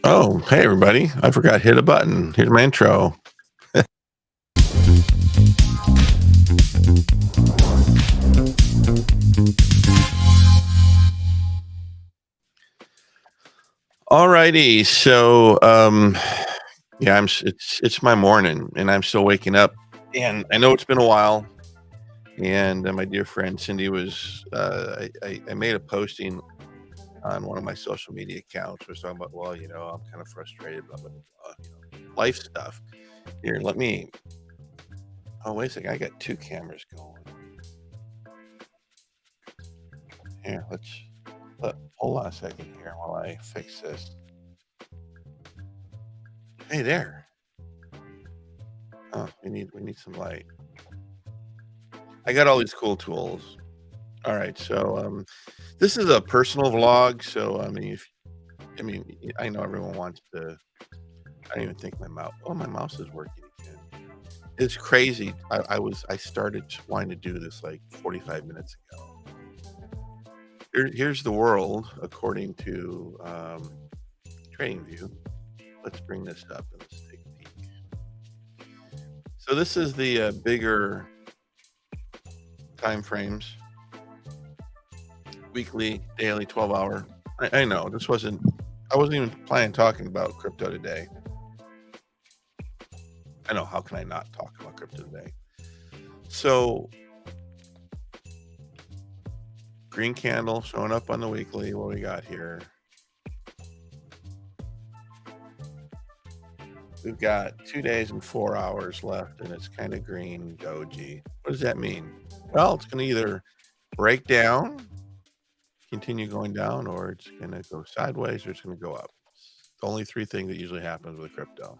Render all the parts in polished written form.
Oh, hey everybody. I forgot hit a button. Here's my intro. Alrighty. Yeah, it's my morning and I'm still waking up, and I know it's been a while. And my dear friend Cindy was I made a posting on one of my social media accounts. Was talking about, well, I'm kind of frustrated, blah blah blah, life stuff. Here, let me. Oh, wait a second. I got two cameras going. Here, hold on a second here while I fix this. Hey there. Oh, we need some light. I got all these cool tools. All right, so this is a personal vlog. So I know everyone wants to. I don't even think my mouse. Oh, my mouse is working again. It's crazy. I started wanting to do this like 45 minutes ago. Here's the world according to TradingView. Let's bring this up and let's take a peek. So this is the bigger time frames: weekly, daily, 12-hour. I know I wasn't even planning on talking about crypto today. I know, how can I not talk about crypto today? So green candle showing up on the weekly. What we got here? We've got 2 days and 4 hours left, and it's kind of green doji. What does that mean? Well, it's going to either break down, continue going down, or it's going to go sideways, or it's going to go up. It's the only three things that usually happens with crypto.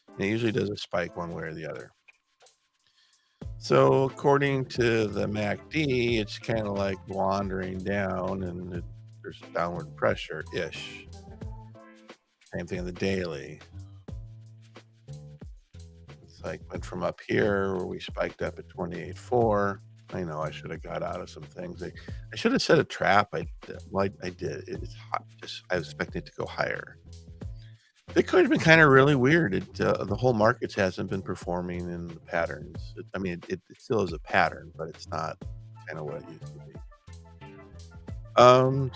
And it usually does a spike one way or the other. So according to the MACD, it's kind of like wandering down, and there's downward pressure-ish. Same thing in the daily. It's like went from up here where we spiked up at 28.4. I know I should have got out of some things. I should have set a trap. I did. It's hot. I was expecting it to go higher. Bitcoin has been kind of really weird. The whole markets hasn't been performing in the patterns. It still is a pattern, but it's not kind of what it used to be.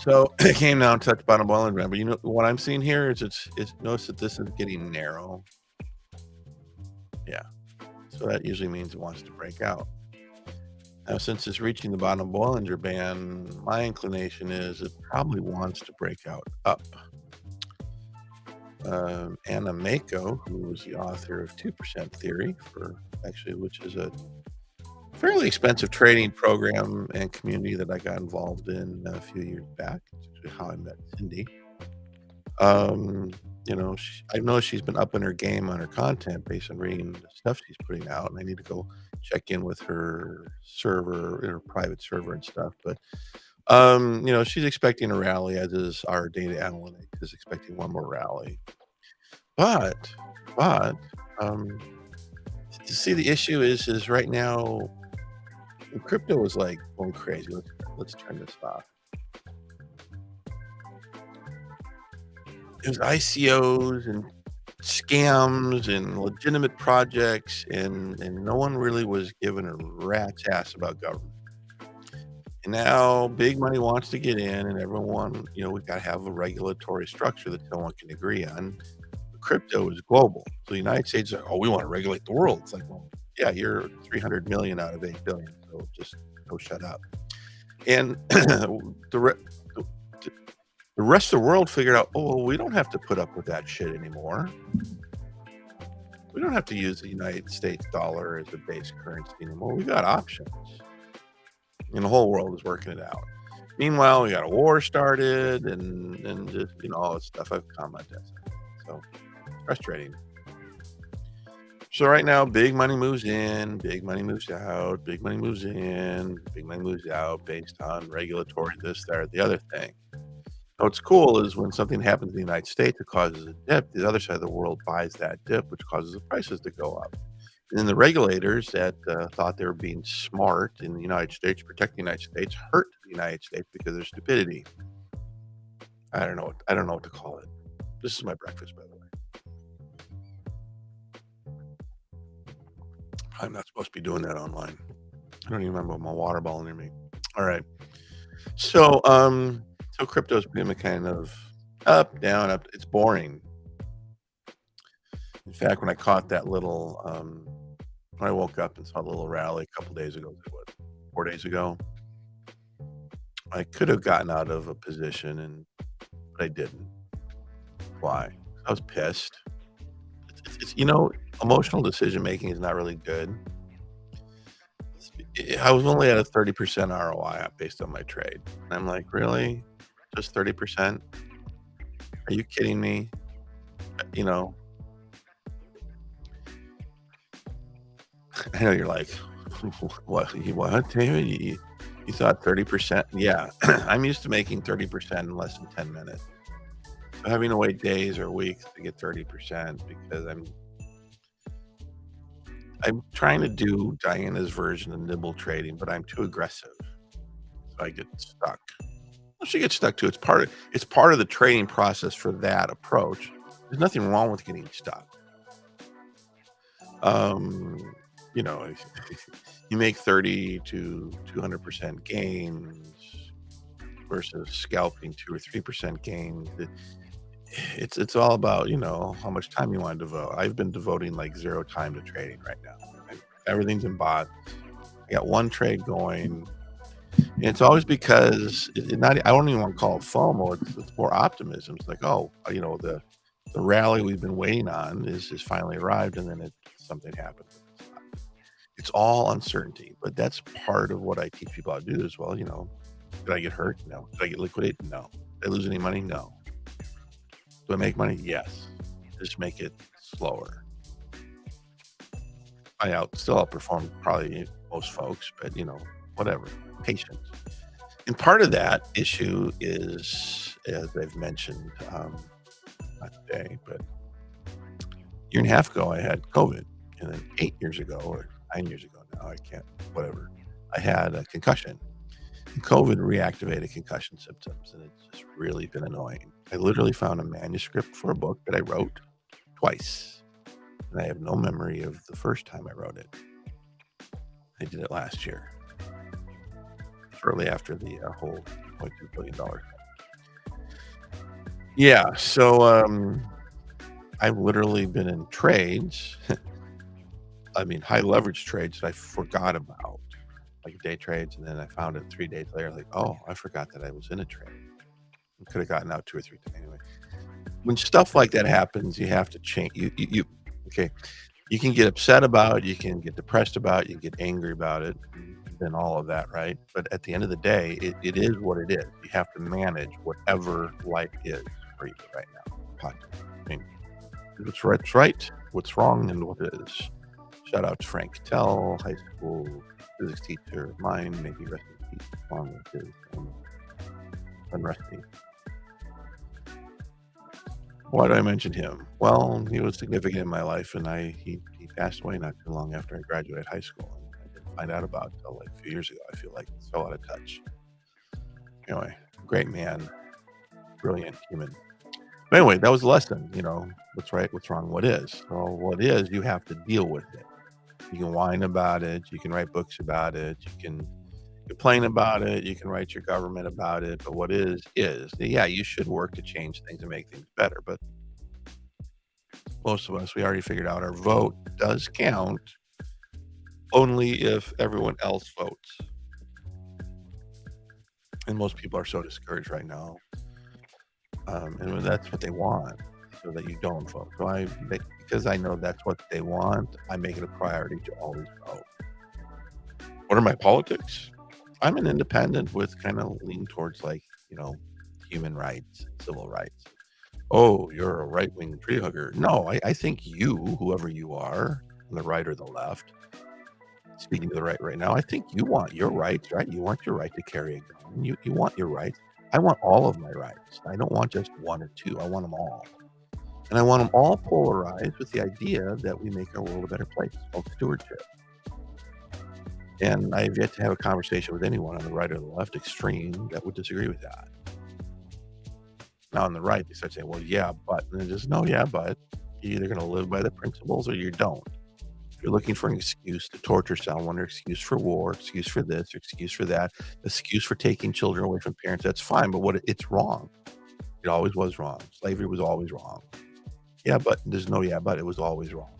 So it came down, touched bottom Bollinger Band, but what I'm seeing here is it's notice that this is getting narrow. Yeah, so that usually means it wants to break out. Now, since it's reaching the bottom Bollinger Band, my inclination is it probably wants to break out up. Anna Mako, who was the author of 2% Theory, which is a fairly expensive trading program and community that I got involved in a few years back. It's actually how I met Cindy. I know she's been up in her game on her content based on reading the stuff she's putting out, and I need to go check in with her server, her private server and stuff. But she's expecting a rally, as is our data analytics is expecting one more rally. But to see, the issue is right now crypto is like going crazy. Let's turn this off. There's ICOs and scams and legitimate projects, and no one really was given a rat's ass about government. And now big money wants to get in, and everyone, we've got to have a regulatory structure that no one can agree on. Crypto is global. So the United States is like, oh, we want to regulate the world. It's like, well, yeah, you're 300 million out of 8 billion. So just go shut up. And the rest of the world figured out, oh, well, we don't have to put up with that shit anymore. We don't have to use the United States dollar as a base currency anymore. We got options. And the whole world is working it out. Meanwhile, we got a war started, and just, all this stuff I've commented on. So frustrating. So right now, big money moves in, big money moves out, big money moves in, big money moves out based on regulatory this, that, or the other thing. What's cool is when something happens in the United States that causes a dip, the other side of the world buys that dip, which causes the prices to go up. And then the regulators that thought they were being smart in the United States, protecting the United States, hurt the United States because of their stupidity. I don't know what to call it. This is my breakfast, by the way. I'm not supposed to be doing that online. I don't even remember my water bottle near me. All right. So crypto's been a kind of up, down, up. It's boring. In fact, when I caught that little, when I woke up and saw the little rally a couple days ago, 4 days ago, I could have gotten out of a position, but I didn't. Why? I was pissed. Emotional decision making is not really good. I was only at a 30% ROI based on my trade. And I'm like, really? Just 30%? Are you kidding me? You know, I know you're like, what, David? You thought 30%? Yeah, I'm used to making 30% in less than 10 minutes. So having to wait days or weeks to get 30% because I'm trying to do Diana's version of nibble trading, but I'm too aggressive. So I get stuck. Well, she gets stuck too. It's part of the trading process for that approach. There's nothing wrong with getting stuck. You know, you make 30 to 200% gains versus scalping 2 or 3% gains. It's all about, how much time you want to devote. I've been devoting like 0 time to trading right now. Everything's in bots. I got one trade going. And it's always because I don't even want to call it FOMO. It's more optimism. It's like, the rally we've been waiting on is finally arrived, and then something happens. It's all uncertainty, but that's part of what I teach people how to do as well. Did I get hurt? No. Did I get liquidated? No. Did I lose any money? No. Do I make money? Yes. Just make it slower. I still outperform probably most folks, but whatever. Patience. And part of that issue is, as I've mentioned, not today, but a year and a half ago, I had COVID. And then 8 years ago, or 9 years ago now, I had a concussion. And COVID reactivated concussion symptoms, and it's just really been annoying. I literally found a manuscript for a book that I wrote twice, and I have no memory of the first time I wrote it. I did it last year, shortly after the whole $2.2 billion. Yeah, so I've literally been in trades, high leverage trades that I forgot about, like day trades, and then I found it 3 days later, like, oh, I forgot that I was in a trade. I could have gotten out 2 or 3 times anyway. When stuff like that happens, you have to change. You can get upset about it, you can get depressed about it, you can get angry about it, and all of that, right? But at the end of the day, it is what it is. You have to manage whatever life is for you right now. What's right, what's wrong, and what is. Shout out to Frank Tell, high school physics teacher of mine, maybe rest in peace, along with his unresty. Why do I mention him? Well, he was significant in my life, and he passed away not too long after I graduated high school. And I didn't find out about it until like a few years ago. I feel like it's so out of touch. Anyway, great man, brilliant human. But anyway, that was the lesson. What's right, what's wrong, what is. So what is, you have to deal with it. You can whine about it. You can write books about it. You can complain about it. You can write your government about it. But what is. Yeah, you should work to change things and make things better. But most of us, we already figured out our vote does count only if everyone else votes. And most people are so discouraged right now. And that's what they want, so that you don't vote. So because I know that's what they want, I make it a priority to always vote. What are my politics? I'm an independent with kind of lean towards human rights, civil rights. Oh, you're a right-wing tree hugger. No, I think you, whoever you are, on the right or the left, speaking to the right now, I think you want your rights, right? You want your right to carry a gun. You want your rights. I want all of my rights. I don't want just 1 or 2. I want them all. And I want them all polarized with the idea that we make our world a better place, called stewardship. And I have yet to have a conversation with anyone on the right or the left extreme that would disagree with that. Now on the right, they start saying, well, yeah, but, and then just, no, yeah, but you're either going to live by the principles or you don't. If you're looking for an excuse to torture someone, or excuse for war, excuse for this, or excuse for that, excuse for taking children away from parents, that's fine. But it's wrong. It always was wrong. Slavery was always wrong. Yeah, but there's no yeah, but it was always wrong.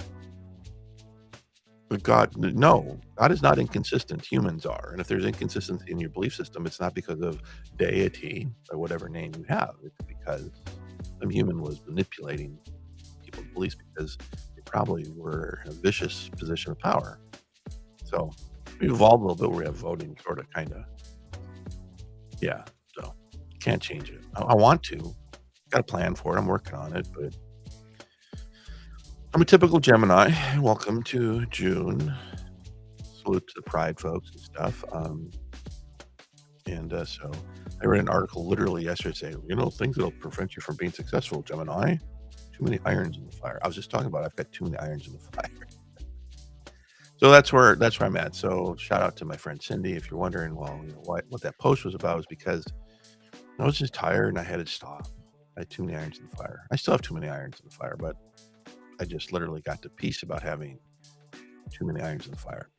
But God, no, God is not inconsistent. Humans are. And if there's inconsistency in your belief system, it's not because of deity or whatever name you have. It's because some human was manipulating people's beliefs because they probably were in a vicious position of power. So we evolved a little bit where we have voting, sort of, kind of. Yeah. So can't change it. I want to. Got a plan for it. I'm working on it, but I'm a typical Gemini. Welcome to June. Salute to the Pride folks and stuff. So I read an article literally yesterday saying, things that'll prevent you from being successful, Gemini. Too many irons in the fire. I was just talking about I've got too many irons in the fire. So that's where I'm at. So shout out to my friend Cindy. If you're wondering, what that post was about, is because I was just tired and I had to stop. I had too many irons in the fire. I still have too many irons in the fire, but I just literally got to peace about having too many irons in the fire.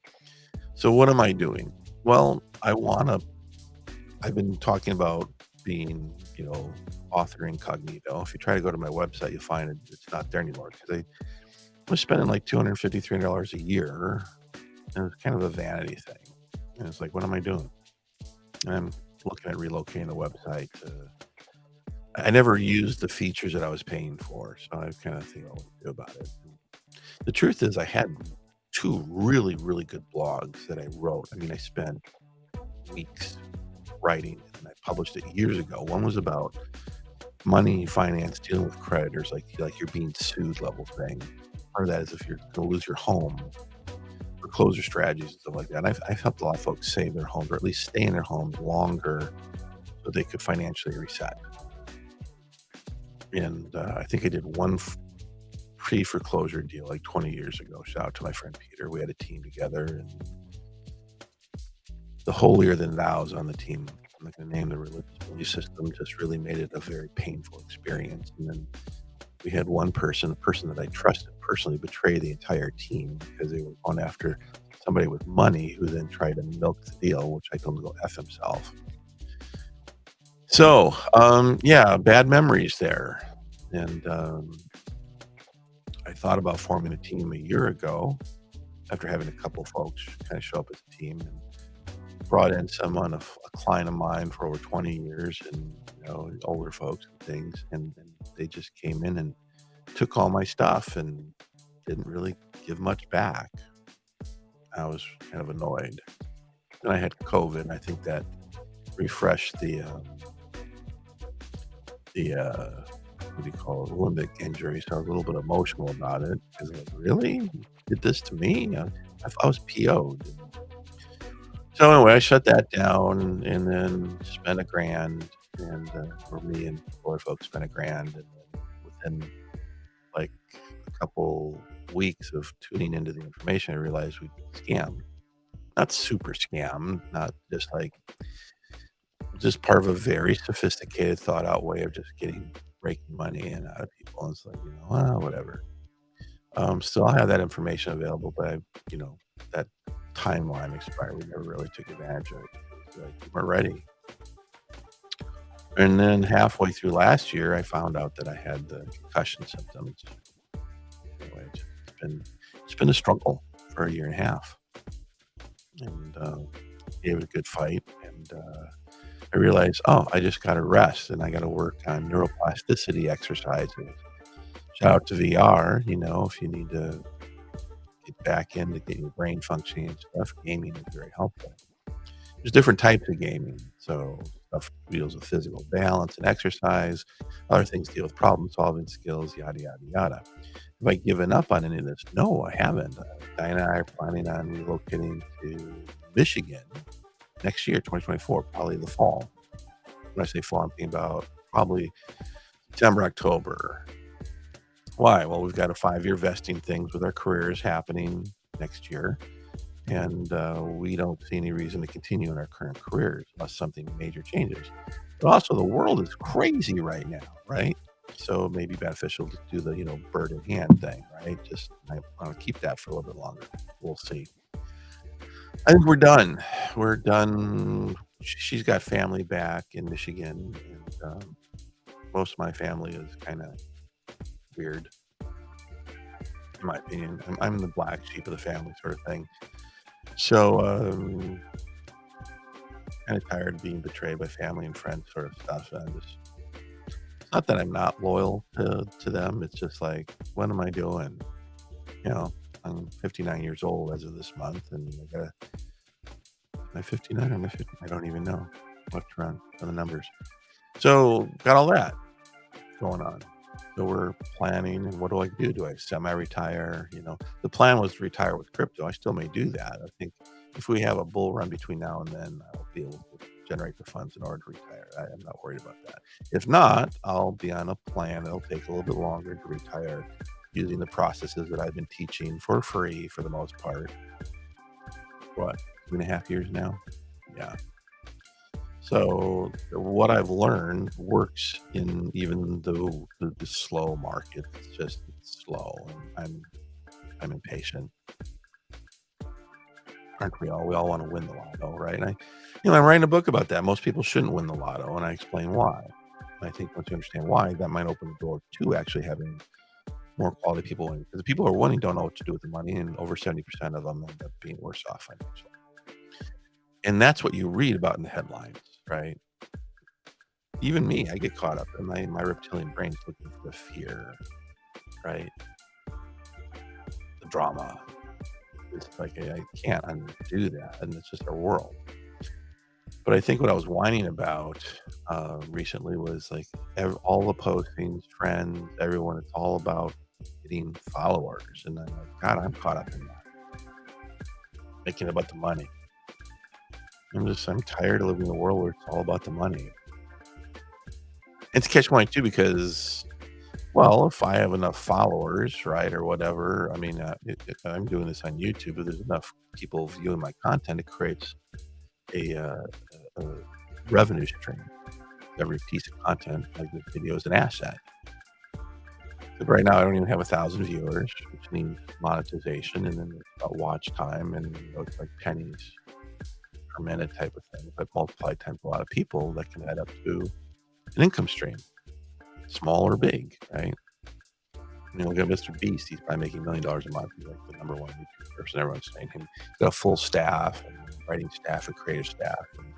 So what am I doing? Well, I've been talking about being, author incognito. If you try to go to my website, you'll find it's not there anymore, because I was spending like $250, $300 a year, and it's kind of a vanity thing. And it's like, what am I doing? And I'm looking at relocating the website. I never used the features that I was paying for, so I kind of think, what to do about it. The truth is, I had 2 really, really good blogs that I wrote. I mean, I spent weeks writing, and I published it years ago. One was about money, finance, dealing with creditors, like you're being sued level thing. Part of that is if you're going to lose your home, foreclosure strategies and stuff like that. And I've helped a lot of folks save their homes, or at least stay in their homes longer so they could financially reset. And I think I did one pre-foreclosure deal like 20 years ago. Shout out to my friend Peter. We had a team together, and the holier than thou's on the team, I'm not going to name the religious belief system, just really made it a very painful experience. And then we had one person, a person that I trusted personally, betray the entire team because they were going after somebody with money who then tried to milk the deal, which I told him to go F himself. So, bad memories there. And I thought about forming a team a year ago after having a couple folks kind of show up as a team, and brought in someone, a client of mine for over 20 years, and older folks and things, and they just came in and took all my stuff and didn't really give much back. I was kind of annoyed. Then I had COVID, and I think that refreshed the what do you call it, limbic injury. So I was a little bit emotional about it, because I'm like, really? You did this to me? I was PO'd. So anyway, I shut that down, and then spent $1,000, and for me and 4 folks spent $1,000, and then within like a couple weeks of tuning into the information, I realized we'd been scammed. Not super scam, not just part of a very sophisticated, thought out way of just breaking money in out of people. And it's like, whatever. Still have that information available, but that timeline expired. We never really took advantage of it. We weren't ready. And then halfway through last year, I found out that I had the concussion symptoms. Anyway, it's been a struggle for 1.5 years. And gave it a good fight. And I realized, I just got to rest, and I got to work on neuroplasticity exercises. Shout out to VR. If you need to get back in to get your brain functioning and stuff, gaming is very helpful. There's different types of gaming. So stuff deals with physical balance and exercise. Other things deal with problem-solving skills, yada, yada, yada. Have I given up on any of this? No, I haven't. Diana and I are planning on relocating to Michigan next year, 2024, probably the fall. When I say fall, I'm thinking about probably September, October. Why? Well, we've got a 5-year vesting things with our careers happening next year, and we don't see any reason to continue in our current careers unless something major changes. But also the world is crazy right now, right? So it may be beneficial to do the, bird in hand thing, right? Just I wanna keep that for a little bit longer. We'll see. I think we're done. We're done. She's got family back in Michigan, and, most of my family is kinda weird, in my opinion. I'm the black sheep of the family sort of thing. So, kinda tired of being betrayed by family and friends sort of stuff, and it's not that I'm not loyal to them, it's just like, "What am I doing?" You know? I'm 59 years old as of this month, and I gotta am I 59 or am I 50? I don't even know. I'll have to run on the numbers. So, got all that going on. So we're planning, and what do I do? Do I semi-retire? The plan was to retire with crypto. I still may do that. I think if we have a bull run between now and then, I'll be able to generate the funds in order to retire. I'm not worried about that. If not, I'll be on a plan. It'll take a little bit longer to retire using the processes that I've been teaching for free for the most part. What, 2.5 years now? Yeah. So what I've learned works in even the slow market. It's slow, and I'm impatient. Aren't we all? We all want to win the lotto, right? I'm writing a book about that. Most people shouldn't win the lotto, and I explain why. And I think once you understand why, that might open the door to actually having more quality people winning. Because the people who are winning don't know what to do with the money, and over 70% of them end up being worse off financially. And that's what you read about in the headlines, right? Even me, I get caught up in my reptilian brain's looking for the fear, right? The drama. It's like I can't undo that, and it's just our world. But I think what I was whining about recently was like all the postings, friends, everyone. It's all about getting followers, and I'm like, God, I'm caught up in that, making it about the money. I'm tired of living in a world where it's all about the money. It's catch-22 because, well, if I have enough followers, right, or whatever, I mean, I'm doing this on YouTube. If there's enough people viewing my content, it creates a revenue stream. Every piece of content, like this video, is an asset. So right now, I don't even have 1,000 viewers, which means monetization, and then there's about watch time, and it's like pennies per minute type of thing. But multiplied times a lot of people, that can add up to an income stream, small or big, right? Look at Mr. Beast. He's probably making $1 million a month. He's like the number one YouTube person. Everyone's saying him. He's got a full staff, and writing staff, and creative staff. And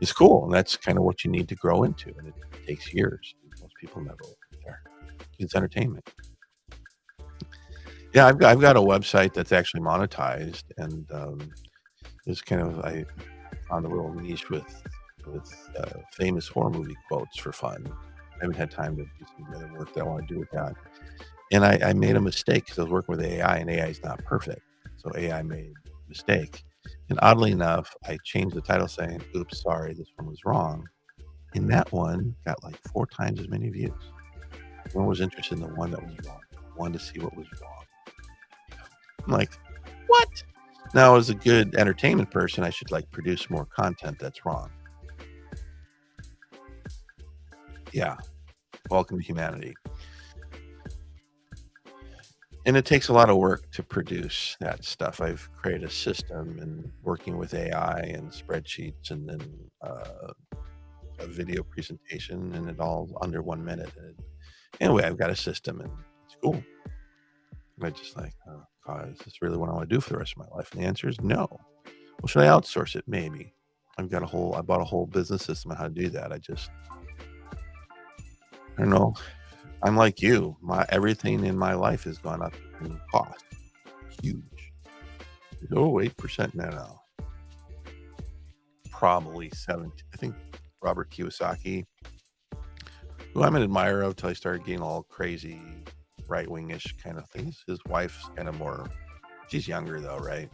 it's cool, and that's kind of what you need to grow into, and it takes years. Most people never will get there. It's entertainment. Yeah, I've got a website that's actually monetized, and it's kind of I found a little niche with famous horror movie quotes for fun. I haven't had time to do some other work that I want to do with that. And I made a mistake because I was working with AI, and AI is not perfect. So AI made a mistake. And oddly enough, I changed the title saying, "Oops, sorry, this one was wrong." And that one got like 4 times as many views. No one was interested in the one that was wrong. Wanted to see what was wrong. I'm like, what? Now, as a good entertainment person, I should like produce more content that's wrong. Yeah. Welcome to humanity. And it takes a lot of work to produce that stuff. I've created a system and working with AI and spreadsheets, and then a video presentation, and it all under 1 minute. And anyway, I've got a system, and it's cool. I just like, oh God, is this really what I want to do for the rest of my life? And the answer is no. Well, should I outsource it? Maybe. I bought a whole business system on how to do that. I don't know. I'm like you. Everything in my life has gone up in cost. Huge. Oh, 8%? No. Probably 17. I think Robert Kiyosaki, who I'm an admirer of till I started getting all crazy right-wing-ish kind of things. His wife's kind of more, she's younger though, right?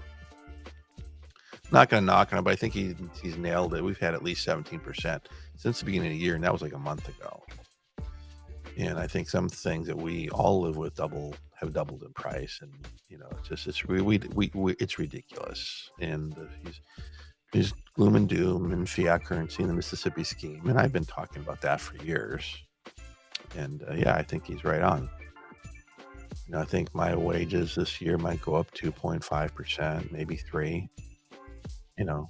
Not going to knock on it, but I think he's nailed it. We've had at least 17% since the beginning of the year, and that was like a month ago. And I think some things that we all live with have doubled in price, and it's ridiculous. And There's gloom and doom and fiat currency and the Mississippi scheme, and I've been talking about that for years. And yeah, I think he's right on. I think my wages this year might go up 2.5%, maybe 3. You know,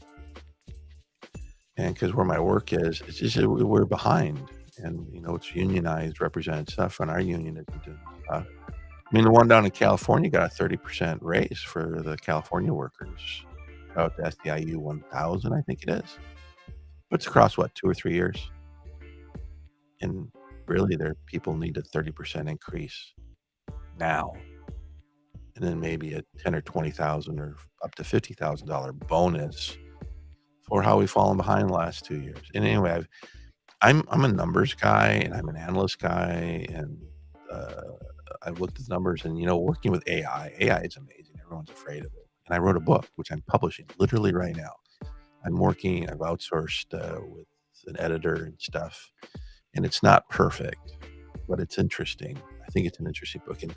and because where my work is, it's just we're behind, and it's unionized, represented stuff, and our union isn't doing stuff. I mean, the one down in California got a 30% raise for the California workers out to SDIU 1000, I think it is. But it's across, what, 2 or 3 years? And really, their people need a 30% increase now. And then maybe a 10 or 20,000 or up to $50,000 bonus for how we've fallen behind the last 2 years. And anyway, I'm a numbers guy, and I'm an analyst guy, and I've looked at the numbers, and working with AI is amazing. Everyone's afraid of it. And I wrote a book, which I'm publishing literally right now. I've outsourced with an editor and stuff, and it's not perfect, but it's interesting. I think it's an interesting book, and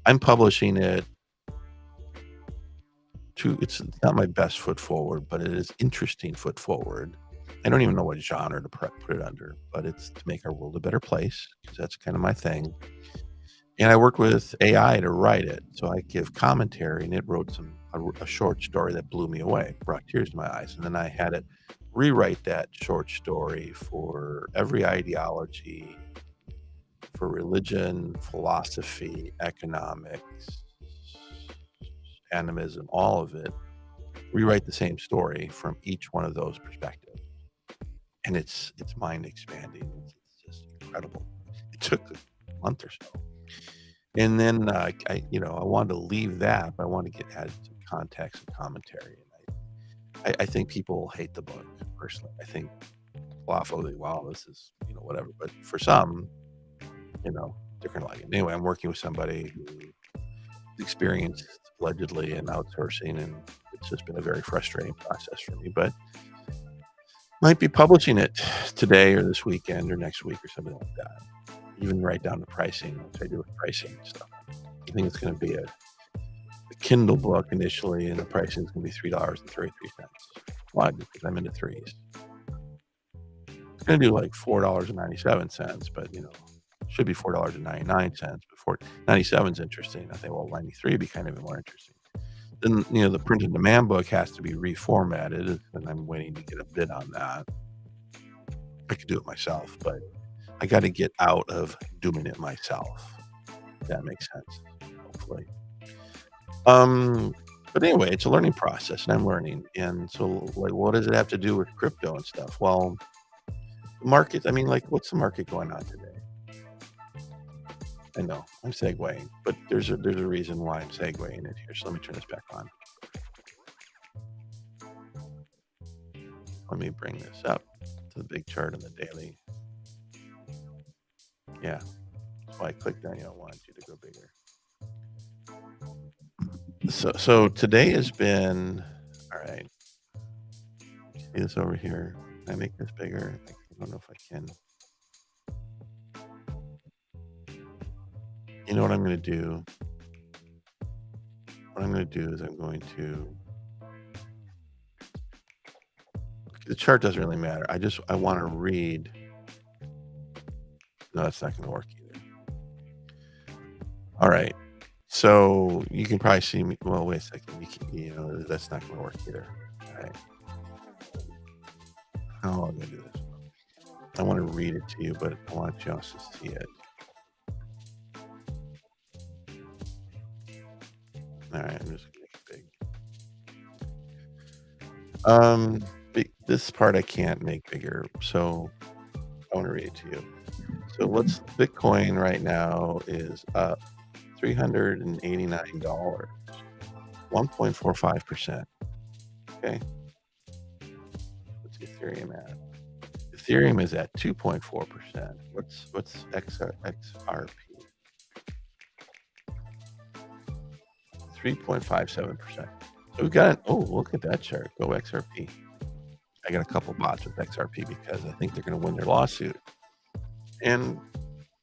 I'm publishing it. It's not my best foot forward, but it is interesting foot forward. I don't even know what genre to put it under, but it's to make our world a better place, because that's kind of my thing. And I worked with AI to write it, so I give commentary, and it wrote a short story that blew me away, brought tears to my eyes, and then I had it rewrite that short story for every ideology, for religion, philosophy, economics, animism, all of it, rewrite the same story from each one of those perspectives. And it's mind expanding. It's just incredible. It took a month or so. And then I wanted to leave that, but I wanted to add some context and commentary. And I think people hate the book, personally. I think philosophically, wow, this is, whatever. But for some, different liking. Anyway, I'm working with somebody who experienced allegedly in outsourcing, and it's just been a very frustrating process for me. But might be publishing it today or this weekend or next week or something like that. Even write down the pricing, which I do with pricing and stuff. I think it's going to be a Kindle book initially, and the pricing is going to be $3.33. Why? Because I'm into threes. It's going to do like $4.97, but should be $4.99. But 97 is interesting. I think, well, 93 would be kind of more interesting. Then the print on demand book has to be reformatted, and I'm waiting to get a bid on that. I could do it myself, but I got to get out of doing it myself. If that makes sense, hopefully. But anyway, it's a learning process, and I'm learning. And so, like, what does it have to do with crypto and stuff? Well, the market. I mean, like, what's the market going on today? I know I'm segueing, but there's a reason why I'm segueing it here. So let me turn this back on. Let me bring this up to the big chart on the daily. Yeah, that's why I clicked on you. I wanted you to go bigger. So today has been, all right. See this over here? Can I make this bigger? I don't know if I can. You know what I'm going to do? What I'm going to do is I'm going to, the chart doesn't really matter. I want to read. No, that's not going to work either. All right. So you can probably see me. Well, wait a second. That's not going to work either. All right. How am I going to do this? I want to read it to you, but I want you also to see it. All right, I'm just going to make it big. This part I can't make bigger, so I want to read it to you. So Bitcoin right now is up $389, 1.45%. Okay. What's Ethereum at? Ethereum is at 2.4%. What's XRP? 3.57%. So we've got look at that chart. Go XRP. I got a couple bots with XRP because I think they're going to win their lawsuit. And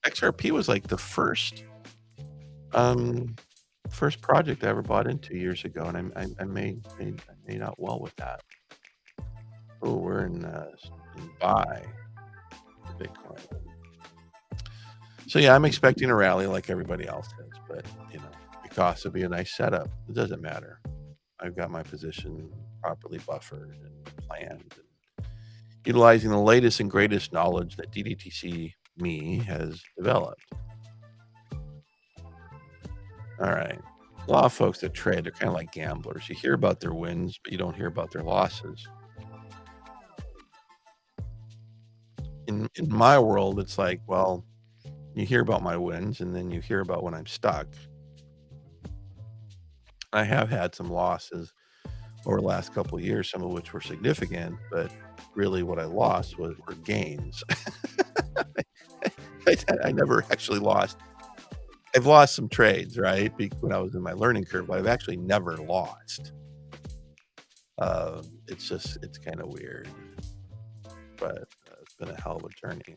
XRP was like the first project I ever bought into years ago, and I made out well with that. Oh, we're in buy for Bitcoin. So yeah, I'm expecting a rally like everybody else is, but it costs to be a nice setup. It doesn't matter. I've got my position properly buffered and planned, and utilizing the latest and greatest knowledge that DDTC me has developed. All right. A lot of folks that trade, they're kind of like gamblers. You hear about their wins, but you don't hear about their losses. In my world, it's like, well, you hear about my wins, and then you hear about when I'm stuck. I have had some losses over the last couple of years, some of which were significant, but really what I lost were gains. I never actually lost. I've lost some trades, right? When I was in my learning curve, but I've actually never lost. It's kind of weird, but it's been a hell of a journey.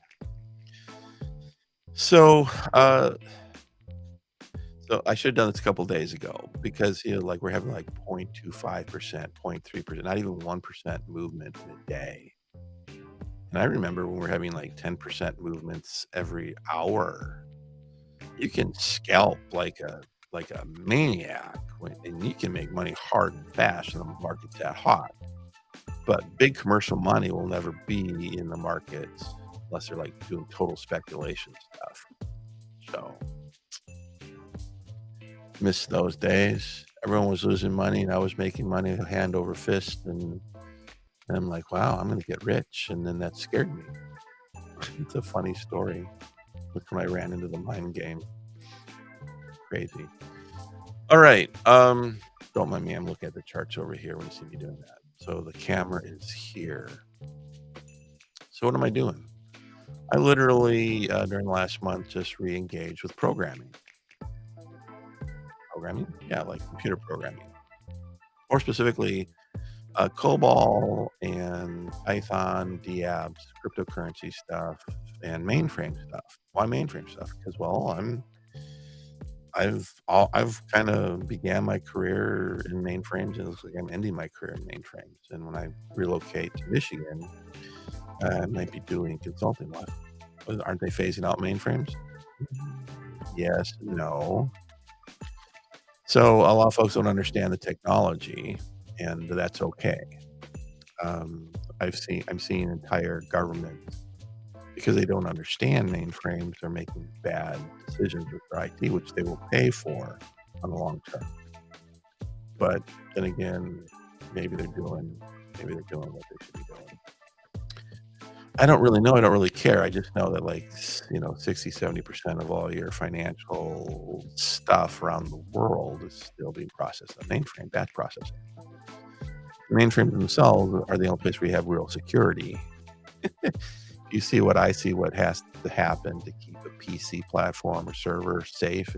So, so I should have done this a couple days ago because like we're having like 0.25%, 0.3%, not even 1% movement in a day. And I remember when we're having like 10% movements every hour. You can scalp like a maniac, and you can make money hard and fast when the market's that hot. But big commercial money will never be in the markets unless they're like doing total speculation stuff. So miss those days. Everyone was losing money, and I was making money hand over fist. And I'm like, wow, I'm going to get rich. And then that scared me. It's a funny story. Look when I ran into the mind game. Crazy. All right. Don't mind me. I'm looking at the charts over here when you see me doing that. So the camera is here. So what am I doing? I literally, during the last month, just re-engaged with programming. Programming? Yeah, like computer programming. More specifically, COBOL and Python, DApps, cryptocurrency stuff, and mainframe stuff. Why mainframe stuff? Because, well, I've kind of began my career in mainframes, and it looks like I'm ending my career in mainframes. And when I relocate to Michigan, I might be doing consulting. Aren't they phasing out mainframes? Yes, no. So a lot of folks don't understand the technology, and that's okay. I'm seeing entire governments, because they don't understand mainframes, are making bad decisions with their IT, which they will pay for on the long term. But then again, maybe they're doing what they should be doing. I don't really know. I don't really care. I just know that 60, 70% of all your financial stuff around the world is still being processed on mainframe, batch processing. The mainframes themselves are the only place where you have real security. You see what I see, what has to happen to keep a PC platform or server safe.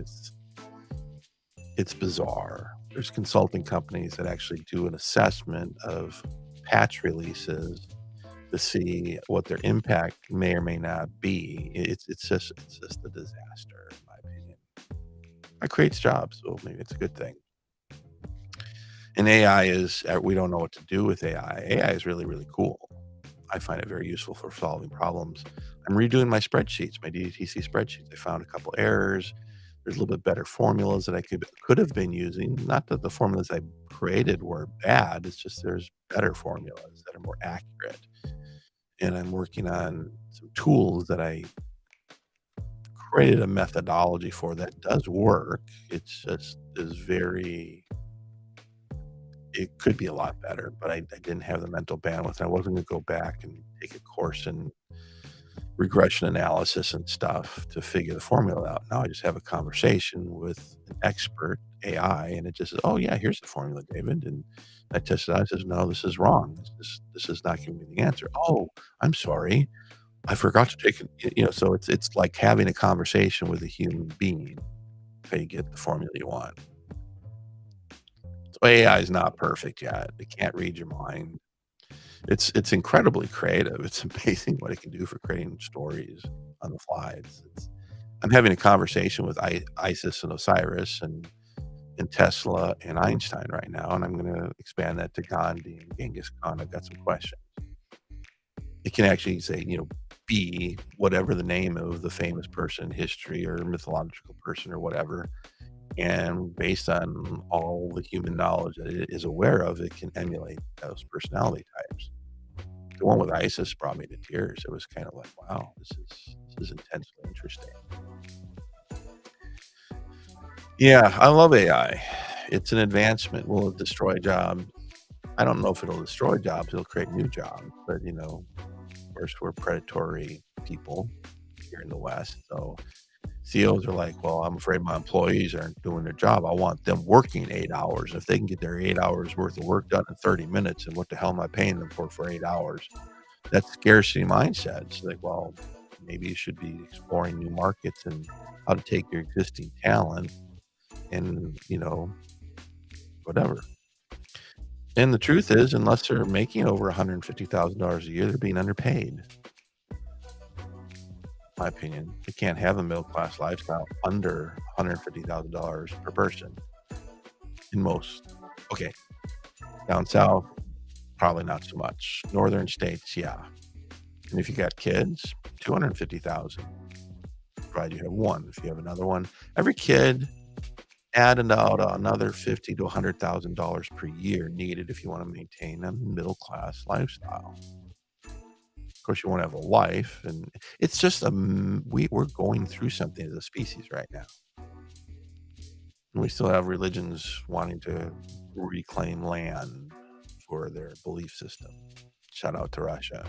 It's bizarre. There's consulting companies that actually do an assessment of patch releases to see what their impact may or may not be. It's just a disaster, in my opinion. It creates jobs, so maybe it's a good thing. And AI is, we don't know what to do with AI. AI is really, really cool. I find it very useful for solving problems. I'm redoing my spreadsheets, my DDTC spreadsheets. I found a couple errors. There's a little bit better formulas that I could have been using. Not that the formulas I created were bad. It's just there's better formulas that are more accurate. And I'm working on some tools that I created a methodology for that does work. It's just it could be a lot better, but I didn't have the mental bandwidth. I wasn't going to go back and take a course in regression analysis and stuff to figure the formula out. Now I just have a conversation with an expert AI, and it just says, "Oh yeah, here's the formula, David." And I test it out. It says, "No, this is wrong. This is not giving me the answer." "Oh, I'm sorry. I forgot to take it." So it's like having a conversation with a human being until you get the formula you want. So AI is not perfect yet. It can't read your mind. It's incredibly creative. It's amazing what it can do for creating stories on the fly. I'm having a conversation with Isis and Osiris and Tesla and Einstein right now, and I'm gonna expand that to Gandhi and Genghis Khan. I've got some questions. It can actually say, be whatever the name of the famous person in history or mythological person or whatever. And based on all the human knowledge that it is aware of, it can emulate those personality types. The one with ISIS brought me to tears. It was kind of like, wow, this is intensely interesting. Yeah, I love AI. It's an advancement. Will it destroy jobs? I don't know if it'll destroy jobs. It'll create new jobs. But, of course, we're predatory people here in the West. So CEOs are like, well, I'm afraid my employees aren't doing their job. I want them working 8 hours. If they can get their 8 hours worth of work done in 30 minutes, and what the hell am I paying them for 8 hours? That's scarcity mindset. It's like, well, maybe you should be exploring new markets and how to take your existing talent and, whatever. And the truth is, unless they're making over $150,000 a year, they're being underpaid. My opinion. They can't have a middle class lifestyle under $150,000 per person in most. Okay, down south, probably not so much. Northern states, yeah. And if you got kids, 250,000. Provided you have one. If you have another one, every kid adding out another $50,000 to $100,000 per year needed if you want to maintain a middle class lifestyle. Of course, you want to have a life, and it's just we're going through something as a species right now. And we still have religions wanting to reclaim land for their belief system. Shout out to Russia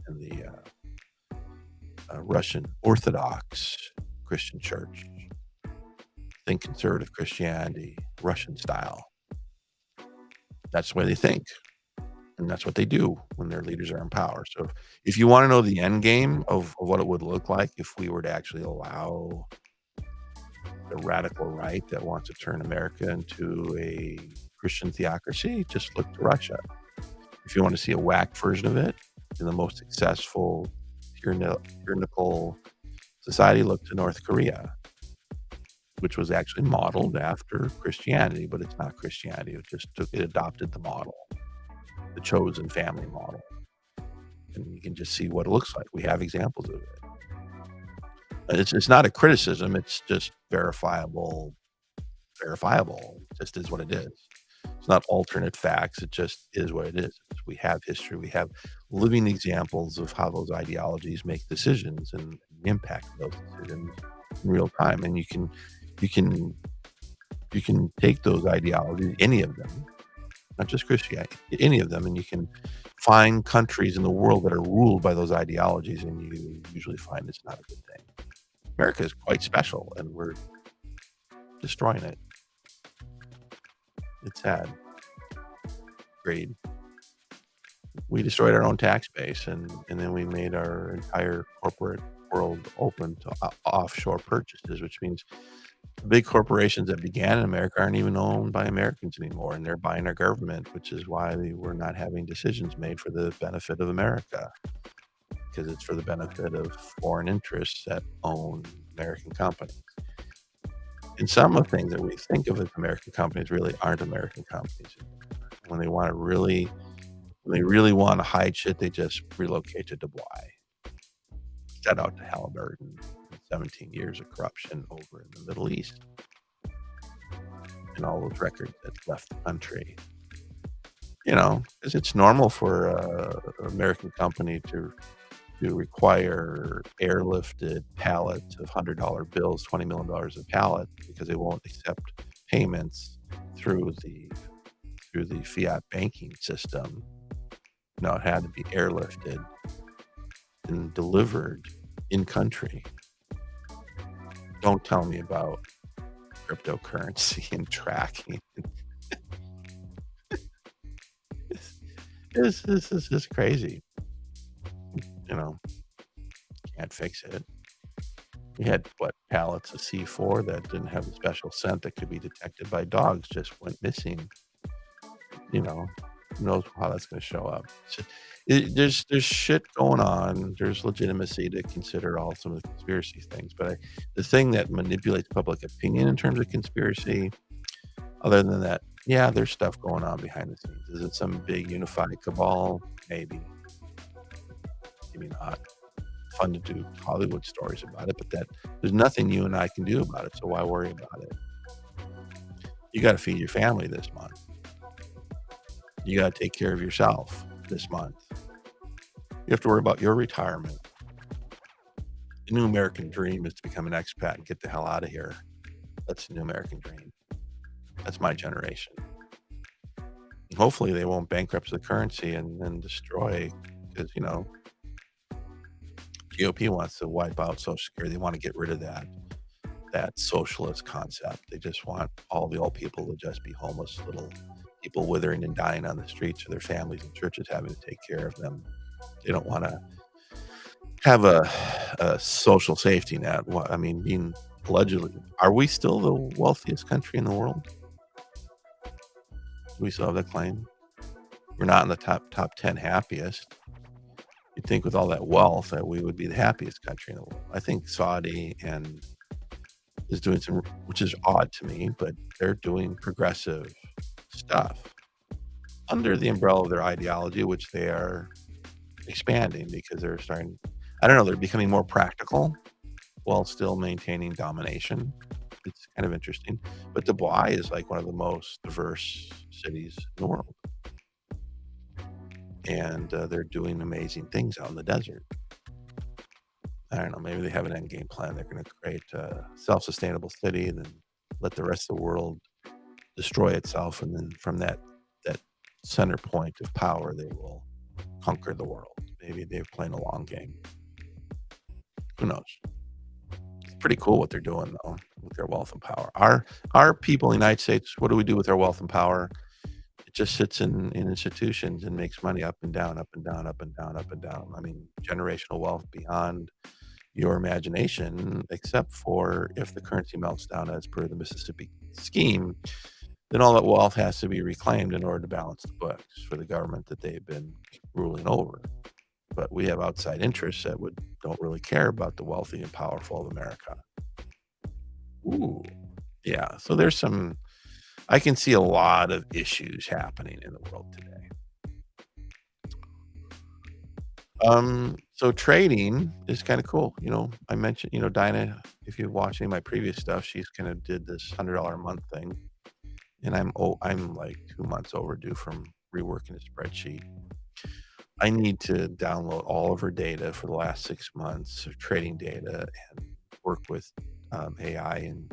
and the Russian Orthodox Christian Church. Think conservative Christianity, Russian style. That's the way they think. And that's what they do when their leaders are in power. So if you want to know the end game of what it would look like if we were to actually allow the radical right that wants to turn America into a Christian theocracy, just look to Russia. If you want to see a whack version of it, in the most successful tyrannical society, look to North Korea, which was actually modeled after Christianity, but it's not Christianity. It adopted the model, the chosen family model. And you can just see what it looks like. We have examples of it. It's not a criticism. It's just verifiable. It just is what it is. It's not alternate facts. It just is what it is. We have history. We have living examples of how those ideologies make decisions and impact those decisions in real time. And you can take those ideologies, any of them, not just Christianity, any of them, and you can find countries in the world that are ruled by those ideologies, and you usually find it's not a good thing. America is quite special, and we're destroying it. It's sad. Greed. We destroyed our own tax base, and then we made our entire corporate world open to offshore purchases, which means the big corporations that began in America aren't even owned by Americans anymore, and they're buying our government, which is why we're not having decisions made for the benefit of America, because it's for the benefit of foreign interests that own American companies. And some of the things that we think of as American companies really aren't American companies. When they really want to hide shit, they just relocate to Dubai. Shout out to Halliburton. 17 years of corruption over in the Middle East, and all those records that left the country. Because it's normal for an American company to require airlifted pallets of $100 bills, $20 million a pallet, because they won't accept payments through the fiat banking system. It had to be airlifted and delivered in country. Don't tell me about cryptocurrency and tracking. This is just crazy. Can't fix it. We had pallets of C4 that didn't have a special scent that could be detected by dogs just went missing. Who knows how that's going to show up? There's shit going on. There's legitimacy to consider all some of the conspiracy things, but the thing that manipulates public opinion in terms of conspiracy, other than that, yeah, there's stuff going on behind the scenes. Is it some big unified cabal? Maybe. maybe not fun to do Hollywood stories about it, but there's nothing you and I can do about it, so why worry about it? You gotta feed your family this month. You gotta take care of yourself this month. You have to worry about your retirement. The new American dream is to become an expat and get the hell out of here. That's the new American dream. That's my generation. And hopefully they won't bankrupt the currency and then destroy, because, GOP wants to wipe out Social Security. They want to get rid of that socialist concept. They just want all the old people to just be homeless, little people withering and dying on the streets, or their families and churches having to take care of them. They don't want to have a social safety net. I mean, being allegedly, are we still the wealthiest country in the world? Do we still have that claim? We're not in the top 10 happiest. You'd think with all that wealth that we would be the happiest country in the world. I think Saudi is doing some, which is odd to me, but they're doing progressive stuff under the umbrella of their ideology, which they are expanding because they're starting, I don't know, they're becoming more practical while still maintaining domination. It's kind of interesting. But Dubai is like one of the most diverse cities in the world. And they're doing amazing things out in the desert. I don't know, maybe they have an end game plan. They're going to create a self-sustainable city and then let the rest of the world destroy itself. And then from that center point of power, they will conquer the world. Maybe they're playing a long game. Who knows? It's pretty cool what they're doing, though, with their wealth and power. Our people in the United States, what do we do with our wealth and power? It just sits in institutions and makes money up and down, up and down, up and down, up and down. I mean, generational wealth beyond your imagination, except for if the currency melts down as per the Mississippi scheme, then all that wealth has to be reclaimed in order to balance the books for the government that they've been ruling over. But we have outside interests that don't really care about the wealthy and powerful of America. Ooh, yeah. So I can see a lot of issues happening in the world today. So trading is kind of cool. I mentioned, Dinah, if you watch any of my previous stuff, she's kind of did this $100 a month thing. And I'm like 2 months overdue from reworking a spreadsheet. I need to download all of her data for the last 6 months of trading data and work with AI. And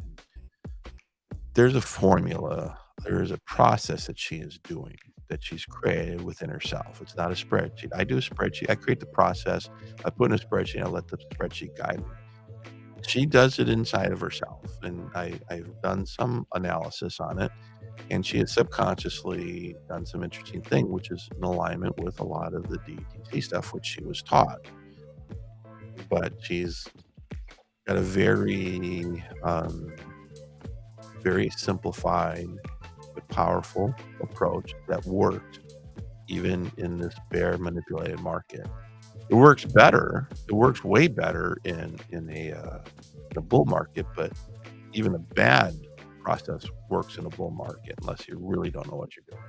there's a formula, there's a process that she is doing, that she's created within herself. It's not a spreadsheet. I do a spreadsheet. I create the process. I put in a spreadsheet. I let the spreadsheet guide me. She does it inside of herself. And I've done some analysis on it. And she has subconsciously done some interesting thing, which is in alignment with a lot of the DDTC stuff, which she was taught. But she's got a very, very simplified but powerful approach that worked even in this bear manipulated market. It works better. It works way better in a bull market, but even a bad process works in a bull market unless you really don't know what you're doing.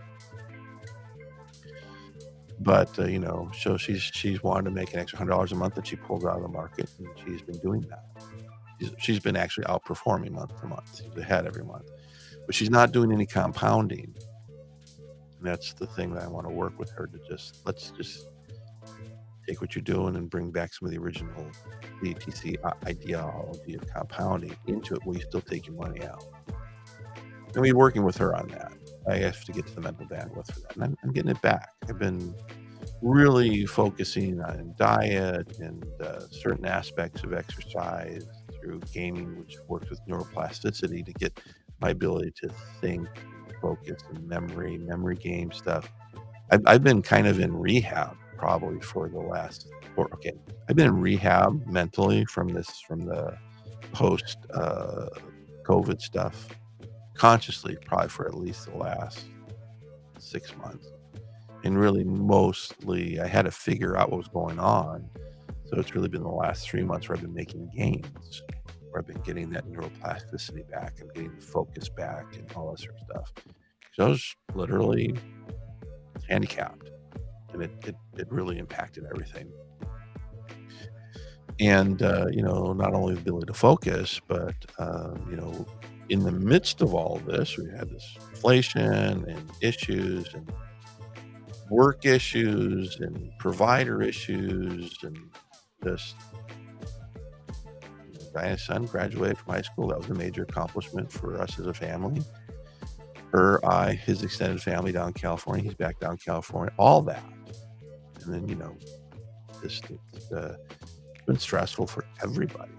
But so she's wanted to make an extra $100 a month that she pulled out of the market, and she's been doing that. She's been actually outperforming month to month. She's ahead every month, but she's not doing any compounding. And that's the thing that I want to work with her to let's just take what you're doing and bring back some of the original DTC ideology of compounding into it, where you still take your money out. And we're working with her on that. I have to get to the mental bandwidth for that, and I'm getting it back. I've been really focusing on diet and certain aspects of exercise through gaming, which works with neuroplasticity to get my ability to think, focus, and memory game stuff. I've been kind of in rehab probably for the last, I've been in rehab mentally from the post COVID stuff, consciously probably for at least the last 6 months. And really mostly I had to figure out what was going on. So it's really been the last 3 months where I've been making gains, where I've been getting that neuroplasticity back and getting the focus back and all that sort of stuff. So I was literally handicapped, and it really impacted everything. And, not only the ability to focus, but, in the midst of all this, we had this inflation and issues and work issues and provider issues and just Diana's son graduated from high school. That was a major accomplishment for us as a family. His extended family down in California. He's back down in California. All that, and then it's been stressful for everybody.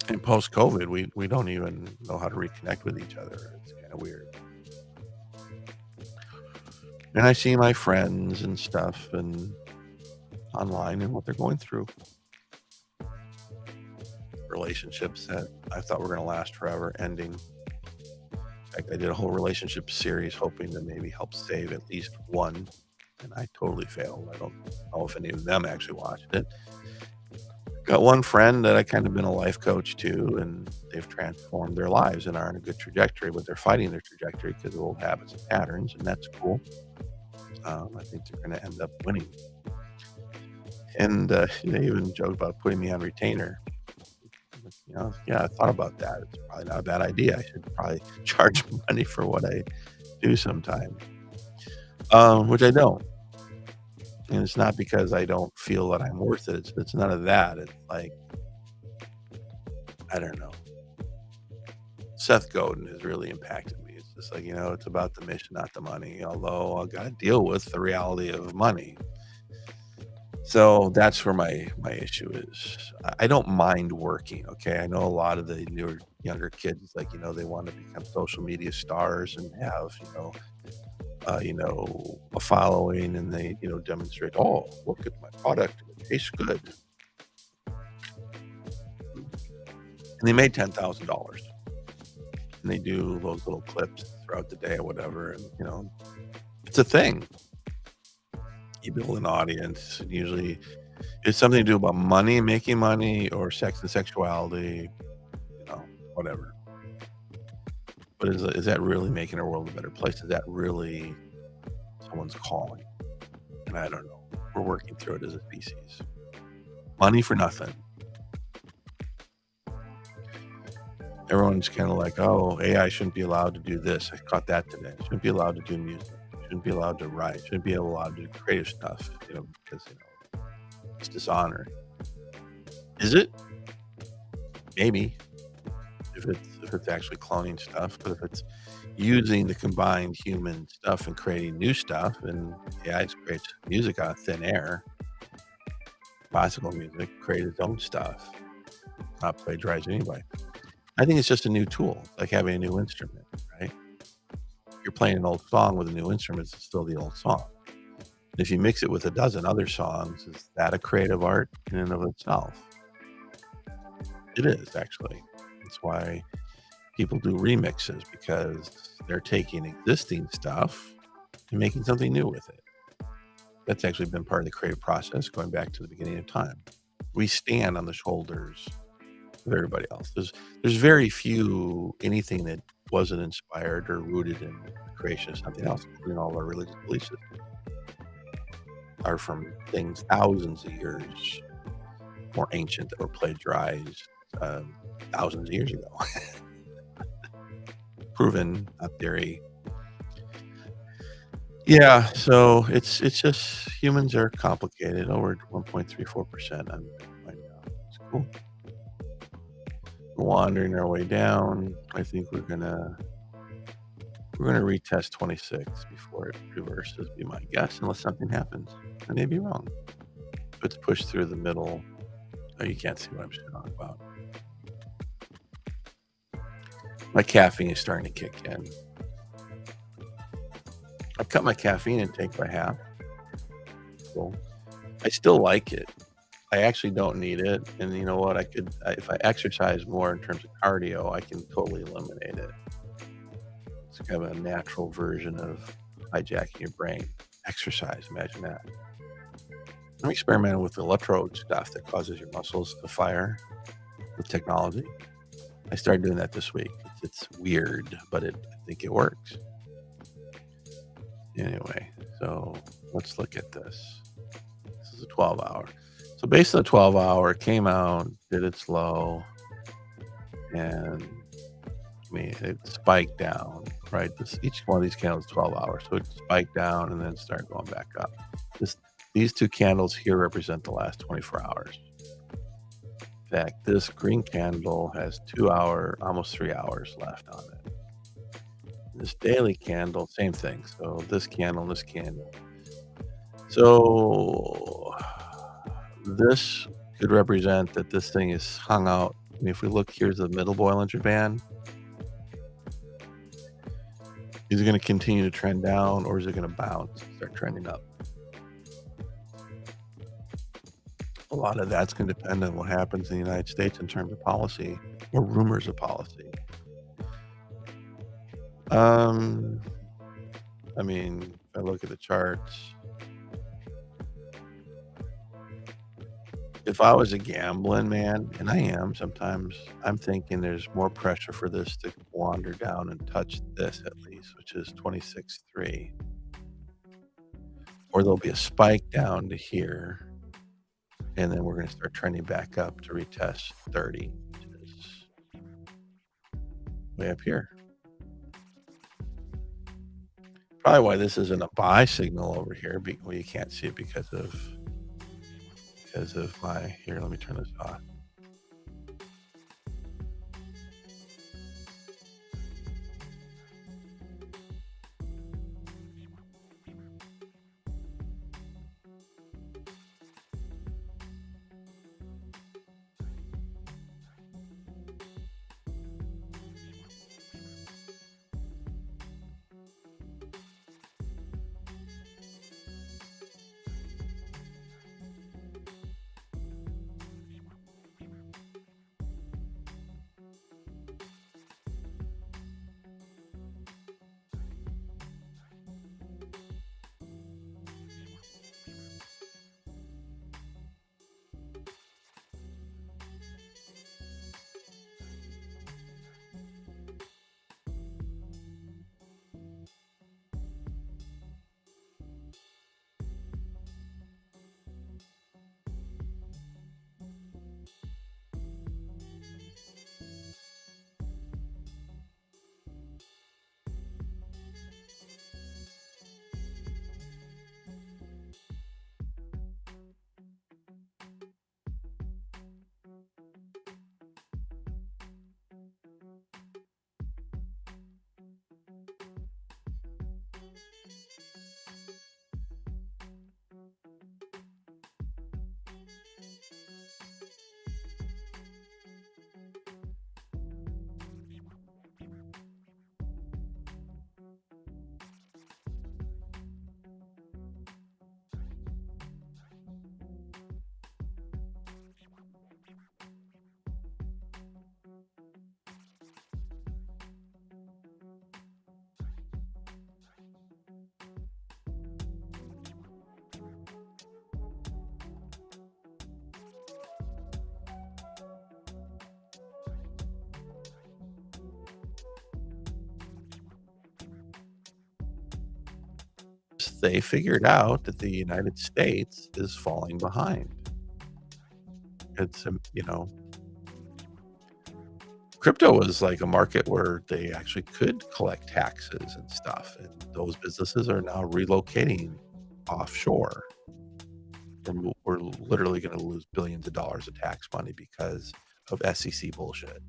And post COVID, we don't even know how to reconnect with each other. It's kind of weird. And I see my friends and stuff and online and what they're going through. Relationships that I thought were going to last forever ending. In fact, I did a whole relationship series hoping to maybe help save at least one, and I totally failed. I don't know if any of them actually watched it. Got one friend that I kind of been a life coach to, and they've transformed their lives and are on a good trajectory, but they're fighting their trajectory because of old habits and patterns, and that's cool. I think they're going to end up winning. And they even joked about putting me on retainer. Yeah, I thought about that. It's probably not a bad idea. I should probably charge money for what I do sometime, which I don't. And it's not because I don't feel that I'm worth it. It's none of that. It's like, I don't know. Seth Godin has really impacted me. It's just like, it's about the mission, not the money, although I've got to deal with the reality of money. So that's where my issue is. I don't mind working, okay? I know a lot of the younger kids, like, they want to become social media stars and have, a following, and they, demonstrate, oh, look at my product, it tastes good. And they made $10,000. And they do those little clips throughout the day or whatever, and, it's a thing. You build an audience, and usually it's something to do about money, making money, or sex and sexuality, whatever. But is that really making our world a better place? Is that really someone's calling? And I don't know. We're working through it as a species. Money for nothing. Everyone's kind of like, oh, AI shouldn't be allowed to do this. I caught that today. Shouldn't be allowed to do music. Shouldn't be allowed to write. Shouldn't be allowed to do creative stuff, because it's dishonoring. Is it? Maybe, if it's actually cloning stuff, but if it's using the combined human stuff and creating new stuff, and AI creates music out of thin air, classical music, create its own stuff, not plagiarize anybody. I think it's just a new tool, like having a new instrument, right? You're playing an old song with a new instrument, it's still the old song. And if you mix it with a dozen other songs, is that a creative art in and of itself? It is, actually. That's why people do remixes, because they're taking existing stuff and making something new with it. That's actually been part of the creative process going back to the beginning of time. We stand on the shoulders of everybody else. There's very few anything that wasn't inspired or rooted in the creation of something else, including all of our religious beliefs are from things thousands of years more ancient that were plagiarized thousands of years ago. Proven, not theory. Yeah, so it's just humans are complicated. Over 1.34% on right now. It's cool. We're wandering our way down. I think we're gonna retest 26 before it reverses, be my guess, unless something happens. I may be wrong. If it's pushed through the middle, oh, you can't see what I'm talking about. My caffeine is starting to kick in. I cut my caffeine intake by half. Cool. I still like it. I actually don't need it. And you know what? If I exercise more in terms of cardio, I can totally eliminate it. It's kind of a natural version of hijacking your brain. Exercise, imagine that. I'm experimenting with electrode stuff that causes your muscles to fire with technology. I started doing that this week. It's weird, but I think it works. Anyway, so let's look at this. This is a 12-hour. So based on the 12 hour, it came out, did its low, and I mean, it spiked down, right? Each one of these candles is 12 hours. So it spiked down and then started going back up. These two candles here represent the last 24 hours. In fact, this green candle has 2 hour, almost 3 hours left on it. This daily candle, same thing. So this candle, this candle. So this could represent that this thing is hung out. I mean, if we look, here's the middle Bollinger Band. Is it going to continue to trend down, or is it going to bounce, start trending up? A lot of that's going to depend on what happens in the United States in terms of policy or rumors of policy. I mean, if I look at the charts, if I was a gambling man, and I am sometimes, I'm thinking there's more pressure for this to wander down and touch this at least, which is 26.3. Or there'll be a spike down to here, and then we're going to start trending back up to retest 30, which is way up here. Probably why this isn't a buy signal over here. Well, you can't see it because of my, here, let me turn this off. They figured out that the United States is falling behind. It's, crypto was like a market where they actually could collect taxes and stuff, and those businesses are now relocating offshore. And we're literally going to lose billions of dollars of tax money because of SEC bullshit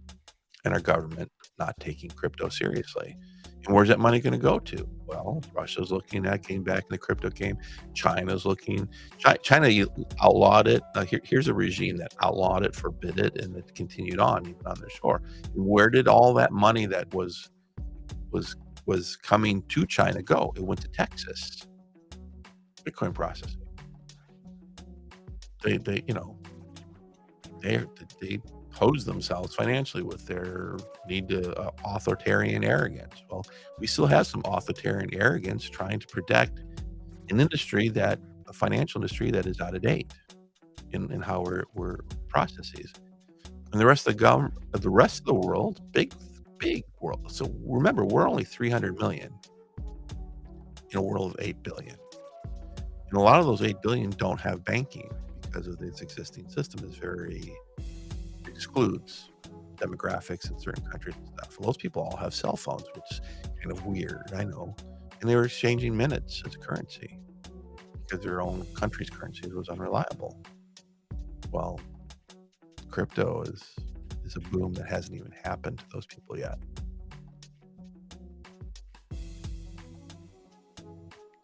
and our government not taking crypto seriously. And where's that money going to go to? Well, Russia's looking at getting back in the crypto game. China's looking. China outlawed it. Here's a regime that outlawed it, forbid it, and it continued on even on their shore. And where did all that money that was coming to China go? It went to Texas. Bitcoin processing. They pose themselves financially with their need to authoritarian arrogance. Well, we still have some authoritarian arrogance trying to protect an industry a financial industry that is out of date in how we're processes. And the rest of the world, big world. So remember, we're only 300 million in a world of 8 billion. And a lot of those 8 billion don't have banking because of its existing system is very excludes demographics in certain countries and stuff. Well, those people all have cell phones, which is kind of weird, I know. And they were exchanging minutes as currency because their own country's currency was unreliable. Well, crypto is a boom that hasn't even happened to those people yet.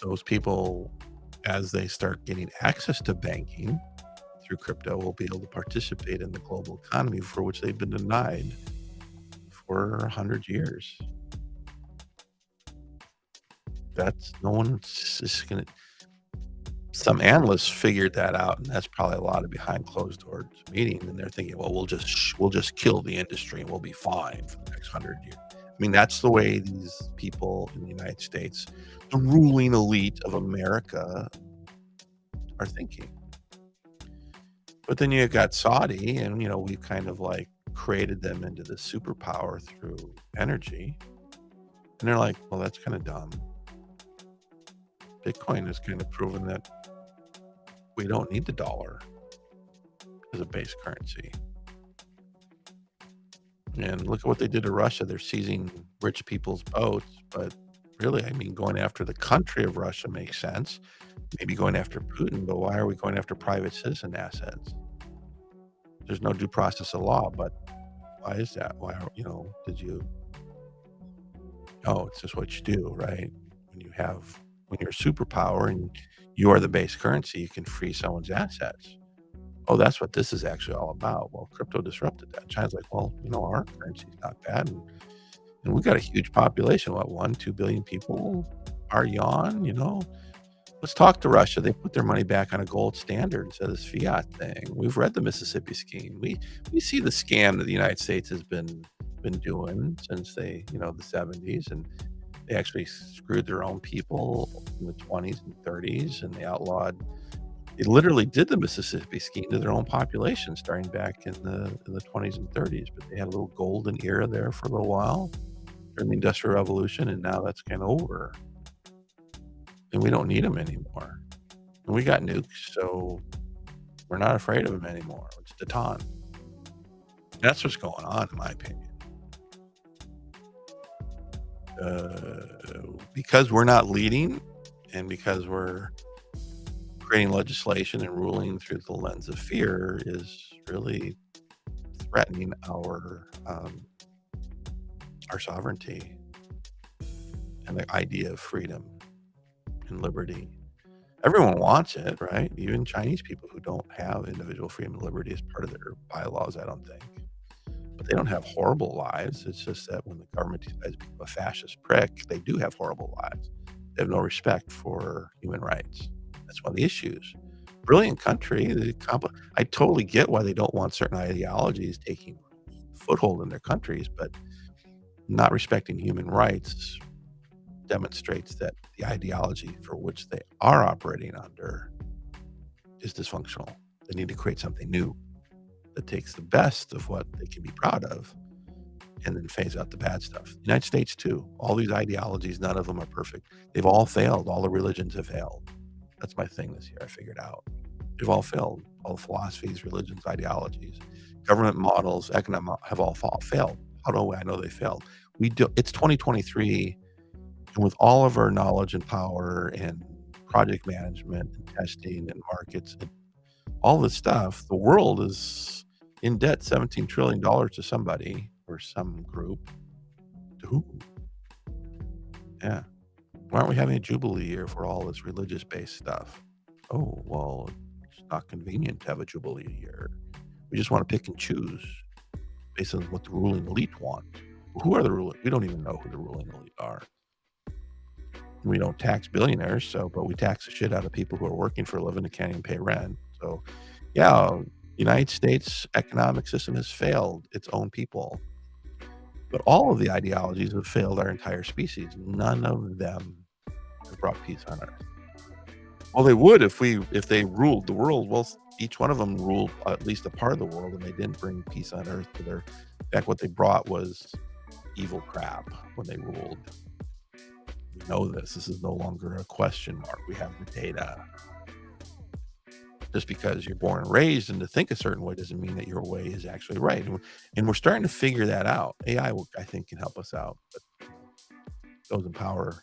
Those people, as they start getting access to banking through crypto, will be able to participate in the global economy for which they've been denied for 100 years. That's no one's just gonna. Some analysts figured that out, and that's probably a lot of behind closed doors meeting. And they're thinking, well, we'll just kill the industry and we'll be fine for the next 100 years. I mean, that's the way these people in the United States, the ruling elite of America, are thinking. But then you got Saudi, and we've kind of like created them into the superpower through energy. And they're like, well, that's kind of dumb. Bitcoin has kind of proven that we don't need the dollar as a base currency. And look at what they did to Russia. They're seizing rich people's boats, but really, I mean, going after the country of Russia makes sense. Maybe going after Putin, but why are we going after private citizen assets? There's no due process of law, but why is that? Why are, did you? Oh, it's just what you do, right? When you're a superpower and you are the base currency, you can free someone's assets. Oh, that's what this is actually all about. Well, crypto disrupted that. China's like, well, our currency's not bad. And we've got a huge population. What, 1-2 billion people are yuan, Let's talk to Russia. They put their money back on a gold standard instead of this fiat thing. We've read the Mississippi scheme. We see the scam that the United States has been doing since the 70s, and they actually screwed their own people in the 20s and 30s, and they literally did the Mississippi scheme to their own population starting back in the 20s and 30s, but they had a little golden era there for a little while during the Industrial Revolution, and now that's kind of over. And we don't need them anymore. And we got nukes, so we're not afraid of them anymore. It's Deton. That's what's going on, in my opinion. Because we're not leading, and because we're creating legislation and ruling through the lens of fear, is really threatening our sovereignty and the idea of freedom and liberty. Everyone wants it, right? Even Chinese people who don't have individual freedom and liberty as part of their bylaws, I don't think. But they don't have horrible lives. It's just that when the government decides to become a fascist prick, they do have horrible lives. They have no respect for human rights. That's one of the issues. Brilliant country. I totally get why they don't want certain ideologies taking foothold in their countries, but not respecting human rights demonstrates that the ideology for which they are operating under is dysfunctional. They need to create something new that takes the best of what they can be proud of and then phase out the bad stuff. The United States, too. All these ideologies, none of them are perfect. They've all failed. All the religions have failed. That's my thing this year. I figured out. They've all failed. All the philosophies, religions, ideologies, government models, economic have all failed. How do I know they failed? It's 2023. And with all of our knowledge and power and project management and testing and markets and all this stuff, the world is in debt $17 trillion to somebody or some group. To who? Yeah. Why aren't we having a jubilee year for all this religious-based stuff? Oh, well, it's not convenient to have a jubilee year. We just want to pick and choose based on what the ruling elite want. Who are the ruling? We don't even know who the ruling elite are. We don't tax billionaires, but we tax the shit out of people who are working for a living and can't even pay rent. So, yeah, United States economic system has failed its own people. But all of the ideologies have failed our entire species. None of them have brought peace on earth. Well, they would if they ruled the world. Well, each one of them ruled at least a part of the world, and they didn't bring peace on earth to their. In fact, what they brought was evil crap when they ruled. We know this. This is no longer a question mark. We have the data. Just because you're born and raised and to think a certain way doesn't mean that your way is actually right. And we're starting to figure that out. AI, I think, can help us out. But those in power,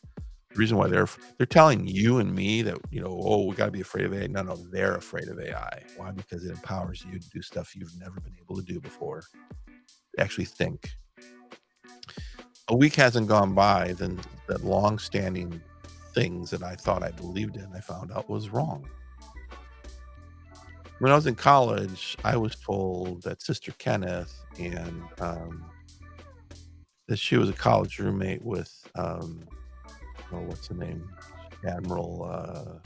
the reason why they're telling you and me that, oh, we got to be afraid of AI. No, they're afraid of AI. Why? Because it empowers you to do stuff you've never been able to do before. Actually think. A week hasn't gone by then that long-standing things that I thought I believed in, I found out was wrong. When I was in college, I was told that Sister Kenneth and that she was a college roommate with what's the name? Admiral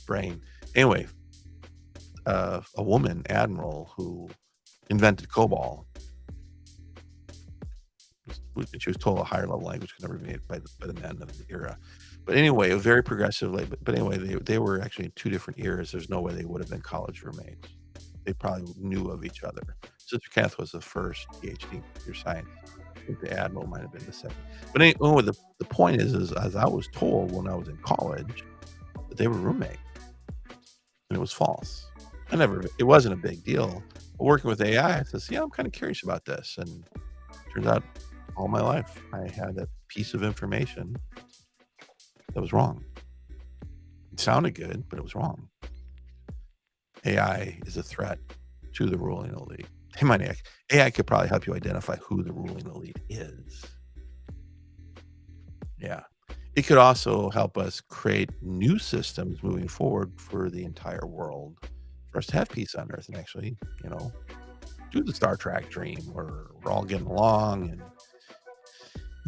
brain. Anyway, a woman admiral who invented COBOL. She was told a higher level language could never be made by the men of the era. But anyway, a very progressive. But anyway, they were actually in two different eras. There's no way they would have been college roommates. They probably knew of each other. Sister Kath was the first PhD in computer science. I think the admiral might have been the second. But anyway, the point is, as I was told when I was in college, that they were roommates, and it was false. It wasn't a big deal. But working with AI, I says, yeah, I'm kind of curious about this, and turns out all my life I had a piece of information that was wrong. It sounded good, but it was wrong. AI is a threat to the ruling elite. AI could probably help you identify who the ruling elite is. Yeah. It could also help us create new systems moving forward for the entire world, for us to have peace on Earth and actually, do the Star Trek dream where we're all getting along and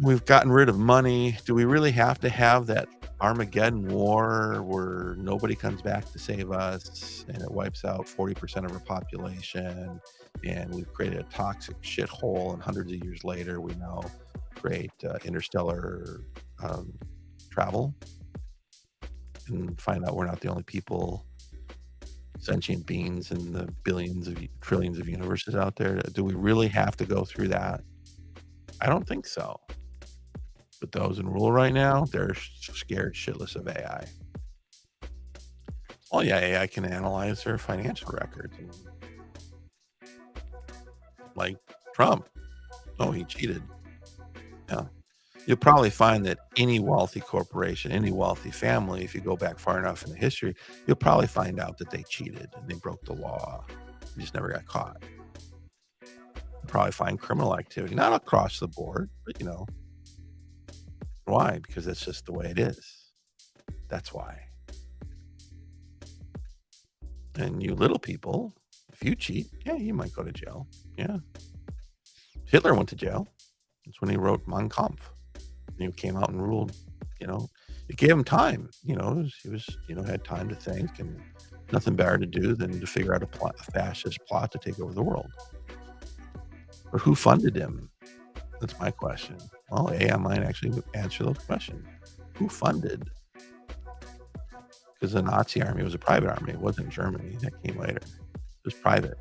we've gotten rid of money. Do we really have to have that Armageddon war where nobody comes back to save us and it wipes out 40% of our population, and we've created a toxic shithole, and hundreds of years later we now create interstellar travel and find out we're not the only people, sentient beings in the billions of trillions of universes out there? Do we really have to go through that? I don't think so. But those in rule right now, they're scared shitless of AI. Well, yeah, AI can analyze their financial records. Like Trump. Oh, he cheated. Yeah. You'll probably find that any wealthy corporation, any wealthy family, if you go back far enough in the history, you'll probably find out that they cheated and they broke the law. They just never got caught. You'll probably find criminal activity, not across the board, but why? Because that's just the way it is. That's why. And you little people, if you cheat, yeah, you might go to jail. Yeah. Hitler went to jail. That's when he wrote Mein Kampf. And he came out and ruled, it gave him time. He was, had time to think and nothing better to do than to figure out a fascist plot to take over the world. Or who funded him? That's my question. Well, AI might actually answer those questions. Who funded? Because the Nazi army was a private army. It wasn't Germany. That came later. It was private.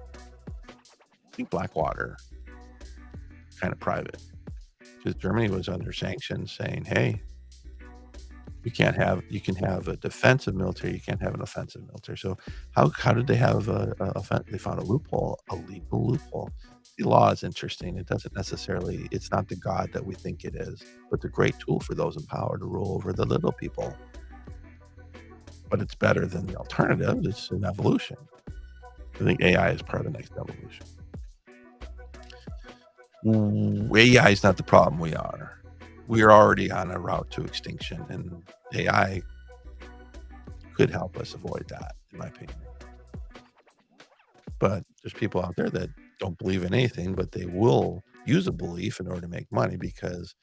I think Blackwater, kind of private. Because Germany was under sanctions saying, hey, you can have a defensive military, you can't have an offensive military. So how did they have they found a loophole, a legal loophole? The law is interesting. It doesn't necessarily, it's not the God that we think it is, but it's a great tool for those in power to rule over the little people. But it's better than the alternative. It's an evolution. I think AI is part of the next evolution. AI is not the problem. We are already on a route to extinction, and AI could help us avoid that, in my opinion. But there's people out there that don't believe in anything, but they will use a belief in order to make money because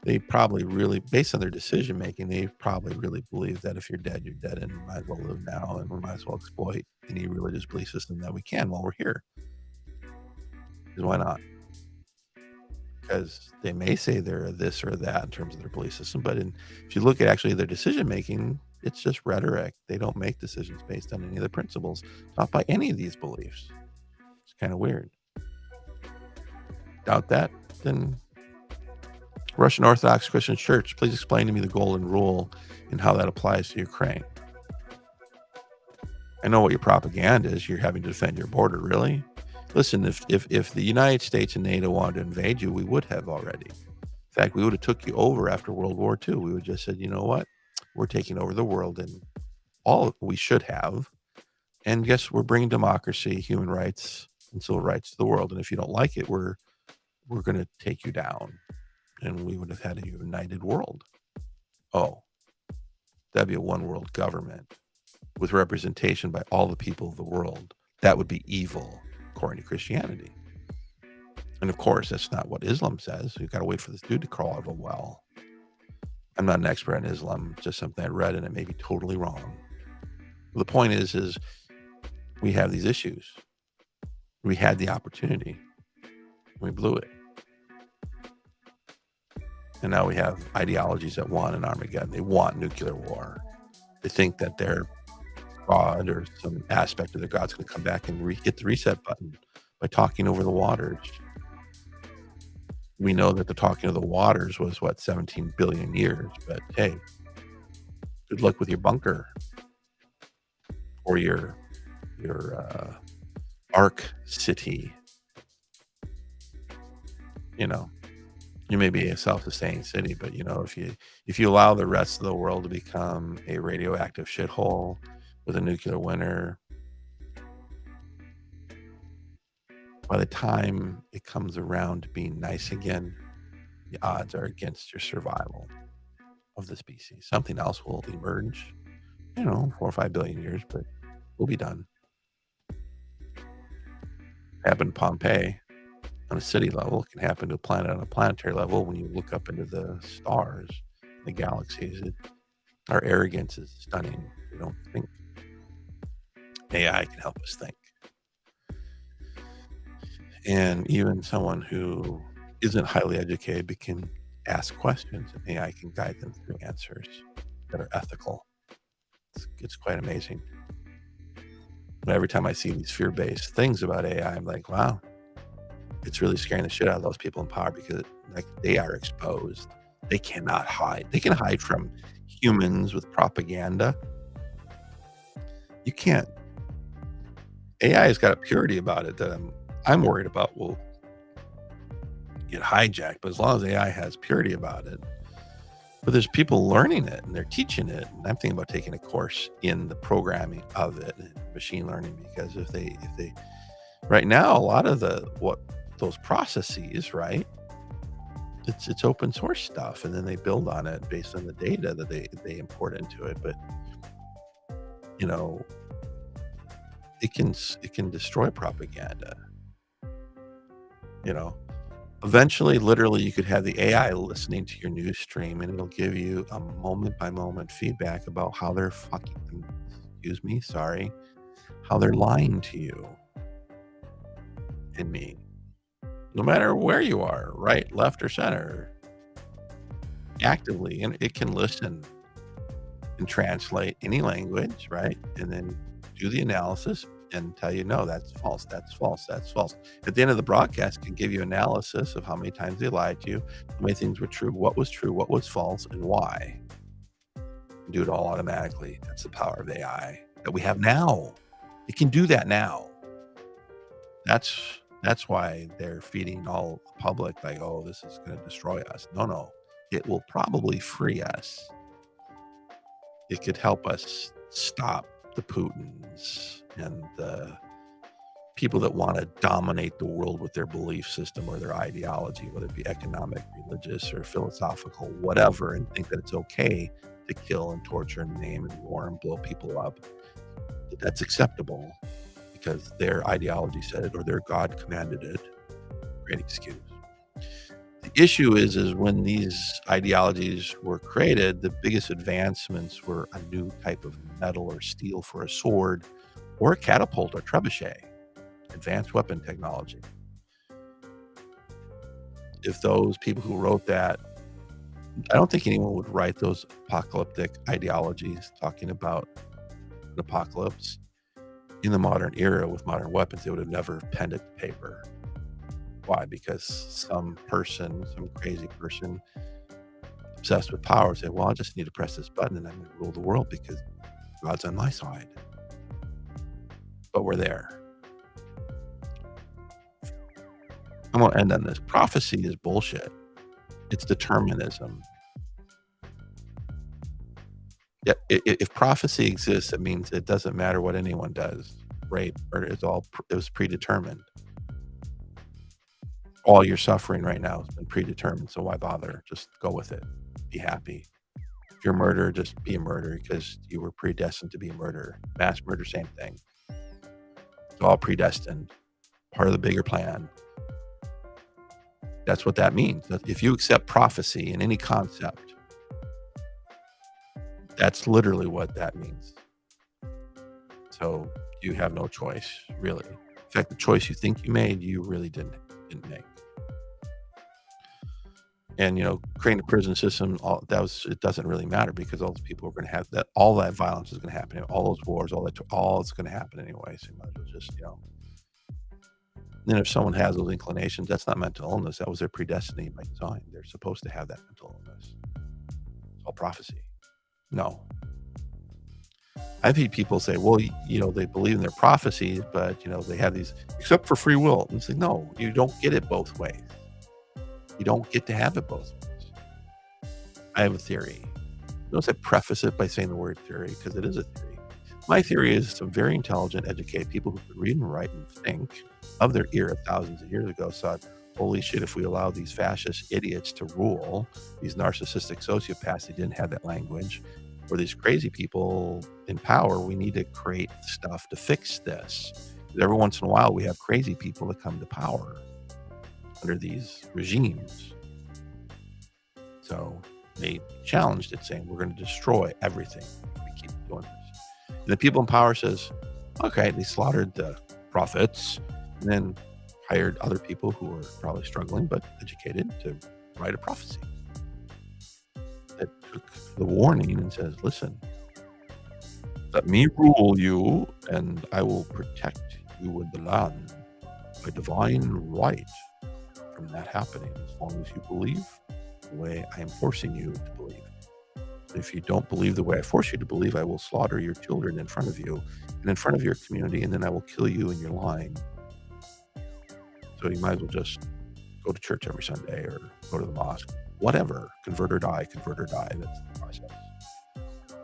they probably really, based on their decision making, they probably really believe that if you're dead, you're dead, and we might as well live now, and we might as well exploit any religious belief system that we can while we're here. Because why not? Because they may say they're this or that in terms of their belief system, but if you look at actually their decision making, it's just rhetoric. They don't make decisions based on any of the principles taught by any of these beliefs. It's kind of weird. Doubt that? Then Russian Orthodox Christian Church, please explain to me the golden rule and how that applies to Ukraine. I know what your propaganda is. You're having to defend your border. Really? Listen, if the United States and NATO wanted to invade you, we would have already. In fact, we would have took you over after World War II. We would just said, you know what? We're taking over the world, and we should have. And guess we're bringing democracy, human rights, and civil rights to the world. And if you don't like it, we're going to take you down, and we would have had a united world. Oh, that'd be a one world government with representation by all the people of the world. That would be evil, according to Christianity. And of course, that's not what Islam says. You've got to wait for this dude to crawl out of a well. I'm not an expert on Islam, just something I read, and it may be totally wrong. The point is we have these issues. We had the opportunity. We blew it. And now we have ideologies that want an Armageddon. They want nuclear war. They think that their God or some aspect of their God's going to come back and hit the reset button by talking over the waters. We know that the talking of the waters was, 17 billion years. But hey, good luck with your bunker or your Ark City. You may be a self-sustaining city, but if you allow the rest of the world to become a radioactive shithole with a nuclear winter, by the time it comes around to being nice again, the odds are against your survival of the species. Something else will emerge, 4 or 5 billion years, but we'll be done. Happened in Pompeii on a city level. It can happen to a planet on a planetary level. When you look up into the stars, the galaxies, our arrogance is stunning. We don't think. AI can help us think. And even someone who isn't highly educated but can ask questions, and AI can guide them through answers that are ethical. It's quite amazing. But every time I see these fear-based things about AI, I'm like, wow, it's really scaring the shit out of those people in power, because they are exposed. They cannot hide. They can hide from humans with propaganda. You can't. AI has got a purity about it that I'm worried about will get hijacked. But as long as AI has purity about it, but there's people learning it and they're teaching it. And I'm thinking about taking a course in the programming of it and machine learning, because if they right now, a lot of those processes, right? It's open source stuff, and then they build on it based on the data that they import into it. But it can destroy propaganda. Eventually, literally, you could have the AI listening to your news stream, and it'll give you a moment by moment feedback about how they're how they're lying to you and me. No matter where you are, right, left, or center, actively, and it can listen and translate any language, right, and then do the analysis and tell you, no, that's false, that's false, that's false. At the end of the broadcast, it can give you analysis of how many times they lied to you, how many things were true, what was false, and why. Do it all automatically. That's the power of AI that we have now. It can do that now. That's why they're feeding all the public like, oh, this is going to destroy us. No, it will probably free us. It could help us stop the Putins and the people that want to dominate the world with their belief system or their ideology, whether it be economic, religious, or philosophical, whatever, and think that it's okay to kill and torture and maim and war and blow people up. That's acceptable because their ideology said it or their God commanded it. Great excuse. The issue is when these ideologies were created, the biggest advancements were a new type of metal or steel for a sword, or a catapult or trebuchet, advanced weapon technology. If those people who wrote that, I don't think anyone would write those apocalyptic ideologies talking about an apocalypse in the modern era with modern weapons. They would have never penned it to paper. Why? Because some crazy person obsessed with power said, well, I just need to press this button and I'm going to rule the world because God's on my side. but we're there. I'm gonna end on this. Prophecy is bullshit. It's determinism. Yeah, if prophecy exists, it means it doesn't matter what anyone does, right? Or it was predetermined. All your suffering right now has been predetermined, so why bother? Just go with it. Be happy. If you're a murderer, just be a murderer because you were predestined to be a murderer. Mass murder, same thing. It's all predestined, part of the bigger plan. That's what that means. If you accept prophecy in any concept, that's literally what that means. So you have no choice, really. In fact, the choice you think you made, you really didn't make. And creating a prison system, it doesn't really matter because all those people are going to have that. All that violence is going to happen. All those wars, all it's going to happen anyway. So you might as well just Then if someone has those inclinations, that's not mental illness. That was their predestiny by design. They're supposed to have that mental illness. It's all prophecy. No. I've heard people say, well, they believe in their prophecies, but, they have these, except for free will. And it's like, no, you don't get it both ways. You don't get to have it both ways. I have a theory. Notice I preface it by saying the word theory because it is a theory. My theory is some very intelligent, educated people who could read and write and think of their era thousands of years ago thought, holy shit, if we allow these fascist idiots to rule, these narcissistic sociopaths, they didn't have that language, or these crazy people in power, we need to create stuff to fix this. Because every once in a while, we have crazy people that come to power under these regimes. So they challenged it, saying, we're going to destroy everything if we keep doing this. And the people in power says, okay, they slaughtered the prophets and then hired other people who were probably struggling but educated to write a prophecy that took the warning and says, listen, let me rule you and I will protect you with the land by divine right from that happening as long as you believe the way I am forcing you to believe. If you don't believe the way I force you to believe, I will slaughter your children in front of you and in front of your community, and then I will kill you in your line. So you might as well just go to church every Sunday or go to the mosque, whatever, convert or die, that's the process.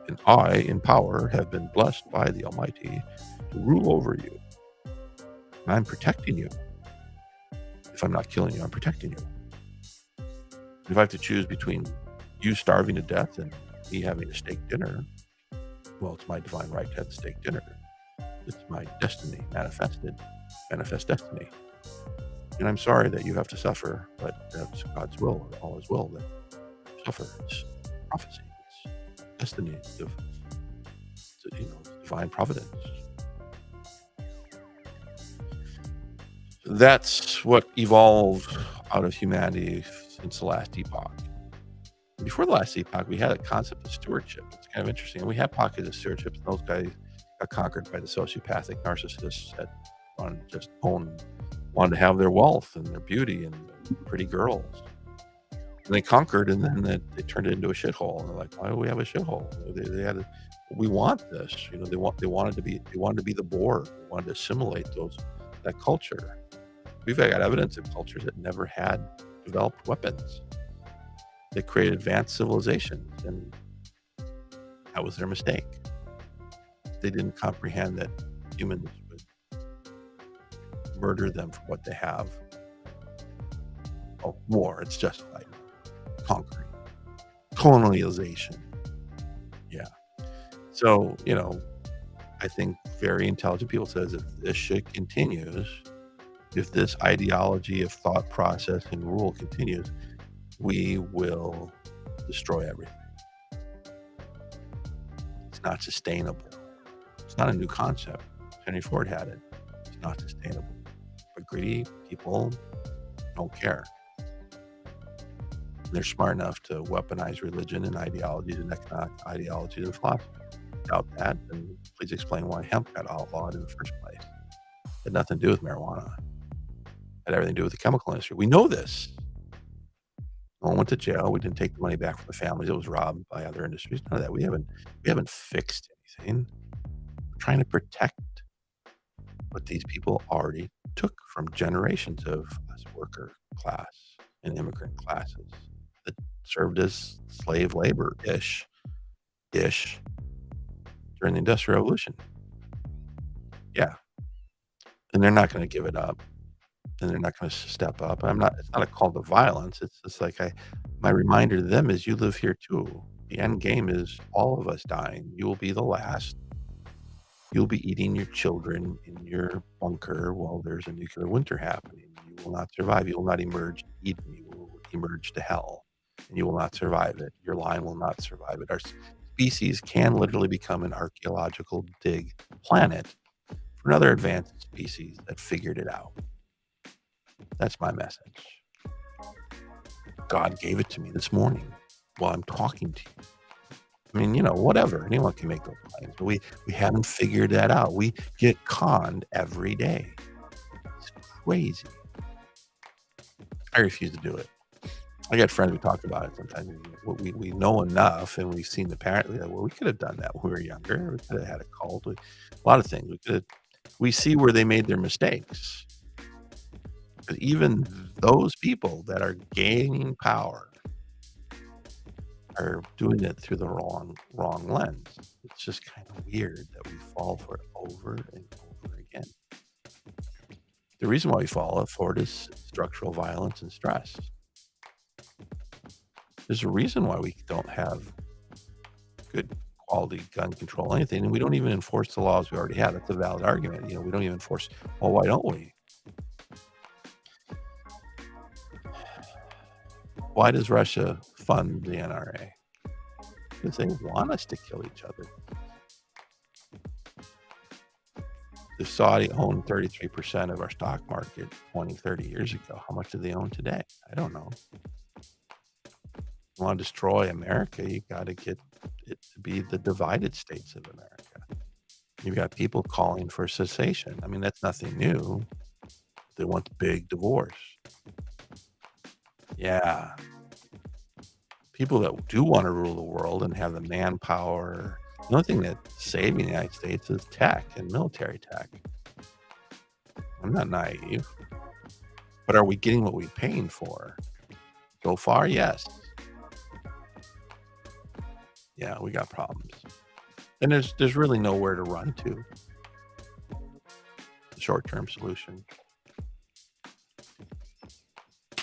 And I, in power, have been blessed by the Almighty to rule over you. And I'm protecting you. If I'm not killing you, I'm protecting you. If I have to choose between you starving to death and me having a steak dinner, well, it's my divine right to have a steak dinner. It's my destiny, manifest destiny. And I'm sorry that you have to suffer, but that's God's will, all His will that you suffer. It's prophecy, it's destiny, it's divine providence. That's what evolved out of humanity since the last epoch. Before the last epoch, we had a concept of stewardship. It's kind of interesting. And we had pockets of stewardship, and those guys got conquered by the sociopathic narcissists that wanted to have their wealth and their beauty and pretty girls. And they conquered, and then they turned it into a shithole. And they're like, why do we have a shithole? We want this. They wanted to be the Boer. They wanted to assimilate that culture. We've got evidence of cultures that never had developed weapons. They created advanced civilizations, and that was their mistake. They didn't comprehend that humans would murder them for what they have. Oh, war, it's justified. Conquering. Colonialization. Yeah. So, I think very intelligent people says if this shit continues, if this ideology of thought process and rule continues, we will destroy everything. It's not sustainable. It's not a new concept. Henry Ford had it. It's not sustainable. But greedy people don't care. They're smart enough to weaponize religion and ideologies and economic ideologies and philosophy. Without that, then please explain why hemp got outlawed in the first place. It had nothing to do with marijuana. It had everything to do with the chemical industry. We know this. No one went to jail. We didn't take the money back from the families. It was robbed by other industries. None of that. We haven't fixed anything. We're trying to protect what these people already took from generations of us worker class and immigrant classes that served as slave labor-ish during the Industrial Revolution. Yeah, and they're not gonna give it up, and they're not gonna step up. It's not a call to violence, it's just like my reminder to them is, "You live here too. The end game is all of us dying. You will be the last. You'll be eating your children in your bunker while there's a nuclear winter happening. You will not survive. You will not emerge to Eden. You will emerge to hell, and you will not survive it. Your line will not survive it." Our species can literally become an archaeological dig planet for another advanced species that figured it out. That's my message. God gave it to me this morning while I'm talking to you. I mean, whatever. Anyone can make those claims, but we haven't figured that out. We get conned every day. It's crazy. I refuse to do it. I got friends who talk about it sometimes. We know enough, and we've seen the parent. Well, we could have done that when we were younger. We could have had a cult. A lot of things. We see where they made their mistakes. But even those people that are gaining power are doing it through the wrong lens. It's just kind of weird that we fall for it over and over again. The reason why we fall for it is structural violence and stress. There's a reason why we don't have good quality gun control, anything, and we don't even enforce the laws we already have. That's a valid argument. We don't even enforce. Well, why don't we? Why does Russia fund the NRA? Because they want us to kill each other. If Saudi owned 33% of our stock market 20, 30 years ago, how much do they own today? I don't know. You want to destroy America, you got to get it to be the divided states of America. You've got people calling for cessation. I mean, that's nothing new. They want the big divorce. Yeah. People that do want to rule the world and have the manpower. The only thing that's saving the United States is tech and military tech. I'm not naive. But are we getting what we're paying for? So far, yes. Yeah, we got problems. And there's really nowhere to run to. The short-term solution.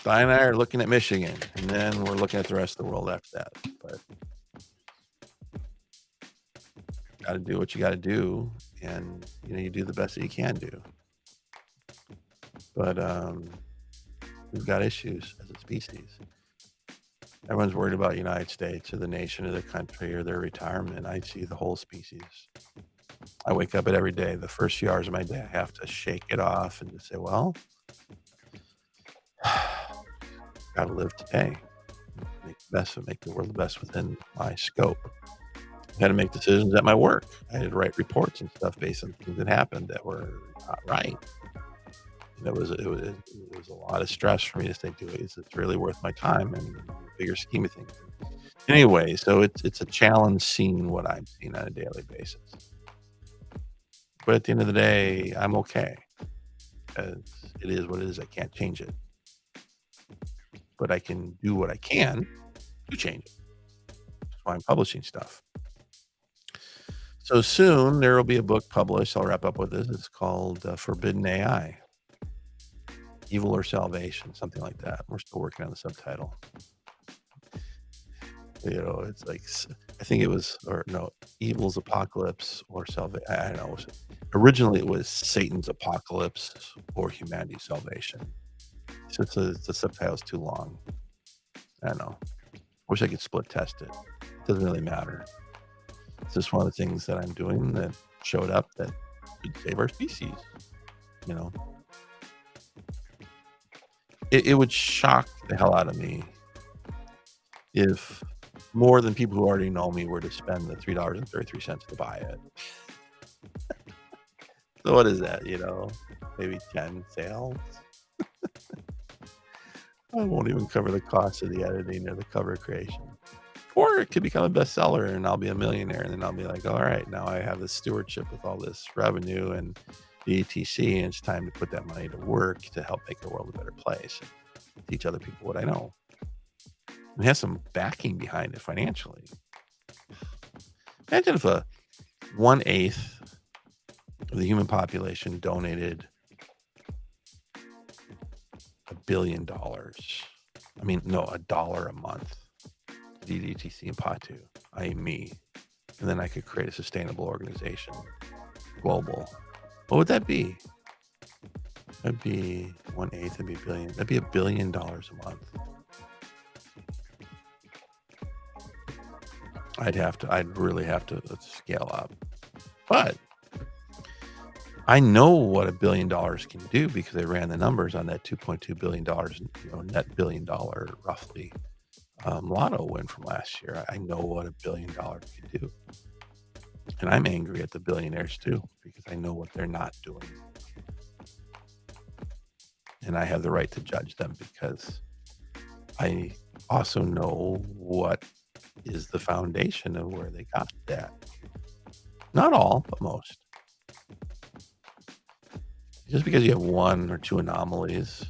Di and I are looking at Michigan, and then we're looking at the rest of the world after that. But got to do what you got to do, and you do the best that you can do. But we've got issues as a species. Everyone's worried about the United States or the nation or the country or their retirement. I see the whole species. I wake up every day. The first few hours of my day, I have to shake it off and just say, well, got to live today. Make the world the best within my scope. I had to make decisions at my work. I had to write reports and stuff based on things that happened that were not right. And it was a lot of stress for me to say, it's really worth my time and the bigger scheme of things. Anyway, so it's a challenge seeing what I'm seeing on a daily basis. But at the end of the day, I'm okay. Because it is what it is. I can't change it. But I can do what I can to change it. That's why I'm publishing stuff. So soon there will be a book published. I'll wrap up with this. It's called Forbidden AI. Evil or Salvation, something like that. We're still working on the subtitle. It's like, I think it was, Evil's Apocalypse or Salvation. I don't know. Originally it was Satan's Apocalypse or Humanity's Salvation. So the subtitle's too long. I don't know. Wish I could split test it. It doesn't really matter. It's just one of the things that I'm doing that showed up that could save our species. It would shock the hell out of me if more than people who already know me were to spend the $3.33 to buy it. So what is that? Maybe 10 sales. I won't even cover the cost of the editing or the cover creation. Or it could become a bestseller and I'll be a millionaire, and then I'll be like, all right, now I have this stewardship with all this revenue, and DDTC, and it's time to put that money to work to help make the world a better place and teach other people what I know. It has some backing behind it financially. Imagine if 1/8 of the human population donated $1 billion. I mean, no, $1 a month to DDTC and POTU, i.e. me. And then I could create a sustainable organization, global. What would that be? That'd be 1/8, that'd be $1 billion. That'd be $1 billion a month. I'd really have to scale up. But I know what $1 billion can do because I ran the numbers on that $2.2 billion, net $1 billion roughly lotto win from last year. I know what $1 billion can do. And I'm angry at the billionaires too, because I know what they're not doing. And I have the right to judge them because I also know what is the foundation of where they got that. Not all, but most. Just because you have one or two anomalies,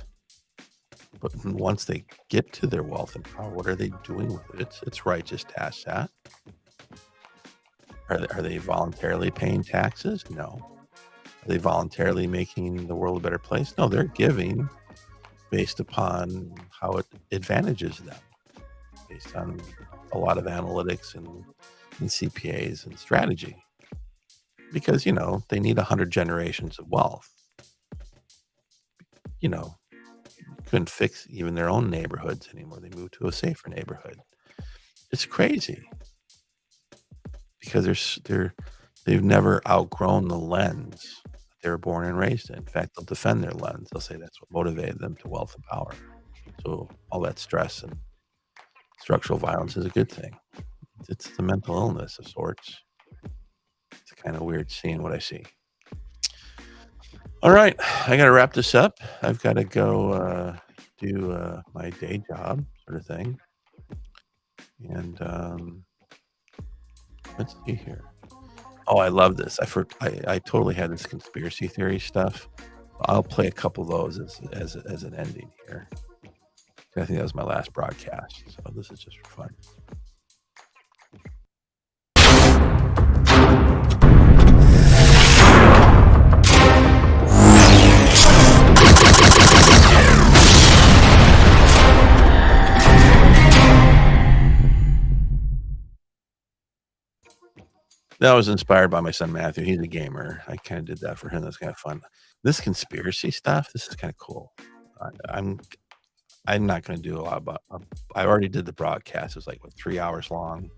but once they get to their wealth and power, what are they doing with it? It's righteous to ask that. Are they voluntarily paying taxes? No. Are they voluntarily making the world a better place? No, they're giving based upon how it advantages them, based on a lot of analytics and CPAs and strategy. Because, they need 100 generations of wealth. Couldn't fix even their own neighborhoods anymore. They moved to a safer neighborhood. It's crazy because they've never outgrown the lens that they were born and raised in. In fact, they'll defend their lens. They'll say that's what motivated them to wealth and power. So all that stress and structural violence is a good thing. It's the mental illness of sorts. It's kind of weird seeing what I see. All right, I got to wrap this up. I've got to go do my day job sort of thing. And let's see here. Oh, I love this. I totally had this conspiracy theory stuff. I'll play a couple of those as an ending here. I think that was my last broadcast, so this is just for fun. That was inspired by my son Matthew. He's a gamer. I kind of did that for him. That's kind of fun. This conspiracy stuff, this is kind of cool. I'm not going to do a lot about. I already did the broadcast. It was like 3 hours long.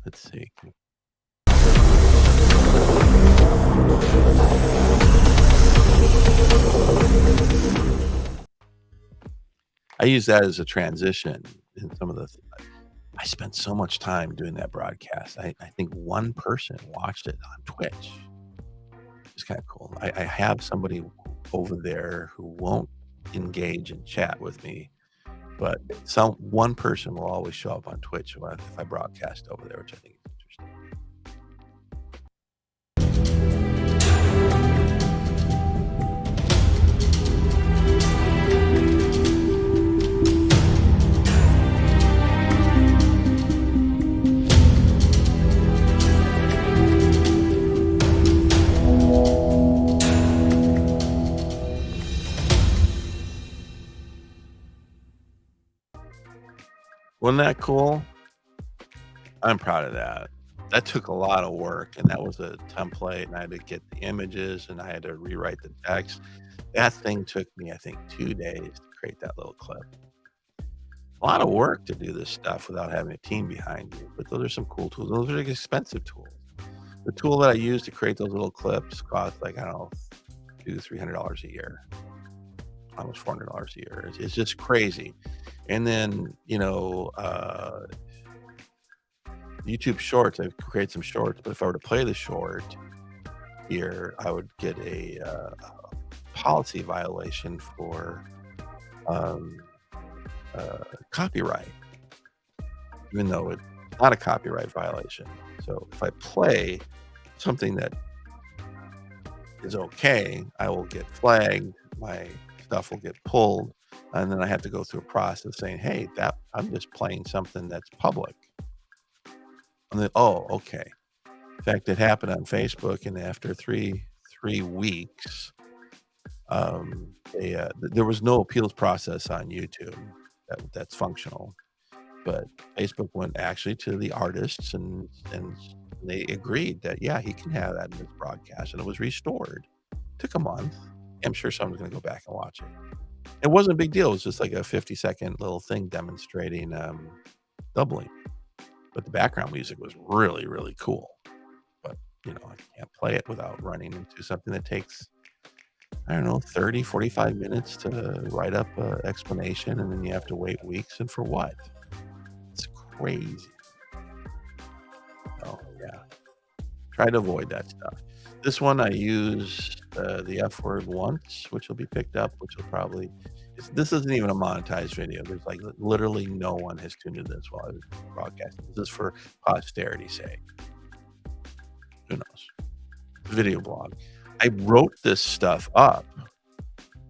Let's see. I use that as a transition in some of the. I spent so much time doing that broadcast. I think one person watched it on Twitch. It's kind of cool. I have somebody over there who won't engage and chat with me, but one person will always show up on Twitch if I broadcast over there, which I think is interesting. Wasn't that cool? I'm proud of that. That took a lot of work, and that was a template, and I had to get the images, and I had to rewrite the text. That thing took me, I think, 2 days to create that little clip. A lot of work to do this stuff without having a team behind you, but those are some cool tools. Those are expensive tools. The tool that I use to create those little clips costs $200-$300 a year, almost $400 a year. It's just crazy. And then, YouTube Shorts, I've created some shorts, but if I were to play the short here, I would get a policy violation for copyright, even though it's not a copyright violation. So if I play something that is okay, I will get flagged, my stuff will get pulled, and then I have to go through a process saying, "Hey, that I'm just playing something that's public." And then, "Oh, okay." In fact, it happened on Facebook, and after three weeks, there was no appeals process on YouTube that's functional, but Facebook went actually to the artists and they agreed that, yeah, he can have that in his broadcast, and it was restored. Took a month. I'm sure someone's gonna go back and watch it. It wasn't a big deal, it was just like a 50-second little thing demonstrating, doubling, but the background music was really, really cool. But, I can't play it without running into something that takes, I don't know, 30, 45 minutes to write up an explanation, and then you have to wait weeks, and for what? It's crazy. Oh, yeah. Try to avoid that stuff. This one, I used, the F word once, which will be picked up, which will probably this isn't even a monetized video. There's, like, literally no one has tuned into this while I was broadcasting. This is for posterity's sake. Who knows? Video blog. I wrote this stuff up,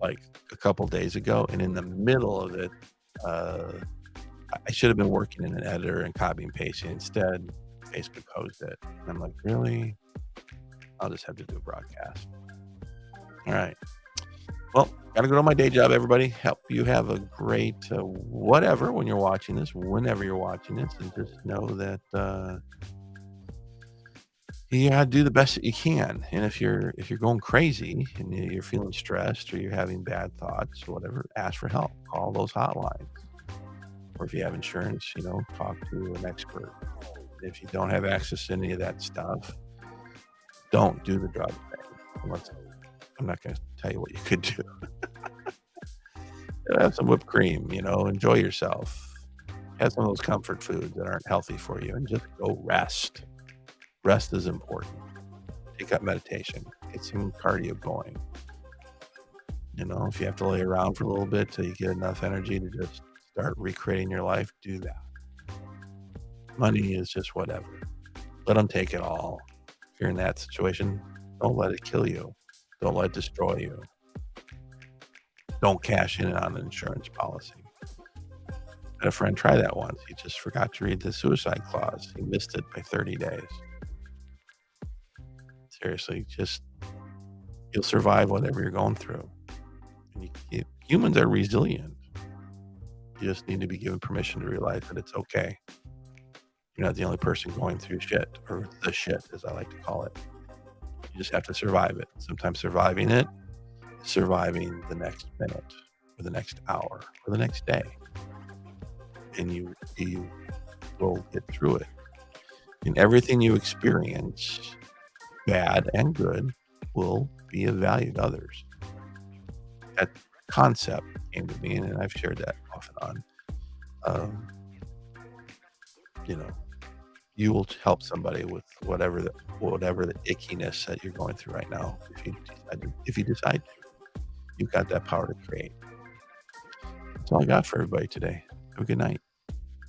like, a couple days ago, and in the middle of it, I should have been working in an editor and copy and pasting. Instead, Facebook hosed it. And I'm like, "Really? I'll just have to do a broadcast." All right. Well, gotta go to my day job, everybody. Hope you have a great, whatever when you're watching this, whenever you're watching this, and just know that, you gotta do the best that you can. And if you're going crazy and you're feeling stressed or you're having bad thoughts or whatever, ask for help. Call those hotlines. Or if you have insurance, talk to an expert. If you don't have access to any of that stuff, don't do the drug thing. I'm not gonna tell you what you could do. Have some whipped cream, enjoy yourself. Have some of those comfort foods that aren't healthy for you, and just go rest. Rest is important. Take up meditation. Get some cardio going. If you have to lay around for a little bit till you get enough energy to just start recreating your life, do that. Money is just whatever. Let them take it all. If you're in that situation, don't let it kill you. Don't let it destroy you. Don't cash in on an insurance policy. I had a friend try that once. He just forgot to read the suicide clause. He missed it by 30 days. Seriously, you'll survive whatever you're going through. Humans are resilient. You just need to be given permission to realize that it's okay. You're not the only person going through shit, or the shit, as I like to call it. You just have to survive it. Sometimes surviving it is surviving the next minute, or the next hour, or the next day. And you will get through it. And everything you experience, bad and good, will be of value to others. That concept came to me, and I've shared that off and on. You will help somebody with whatever the ickiness that you're going through right now. If you decide to, you've got that power to create. That's all I got for everybody today. Have a good night.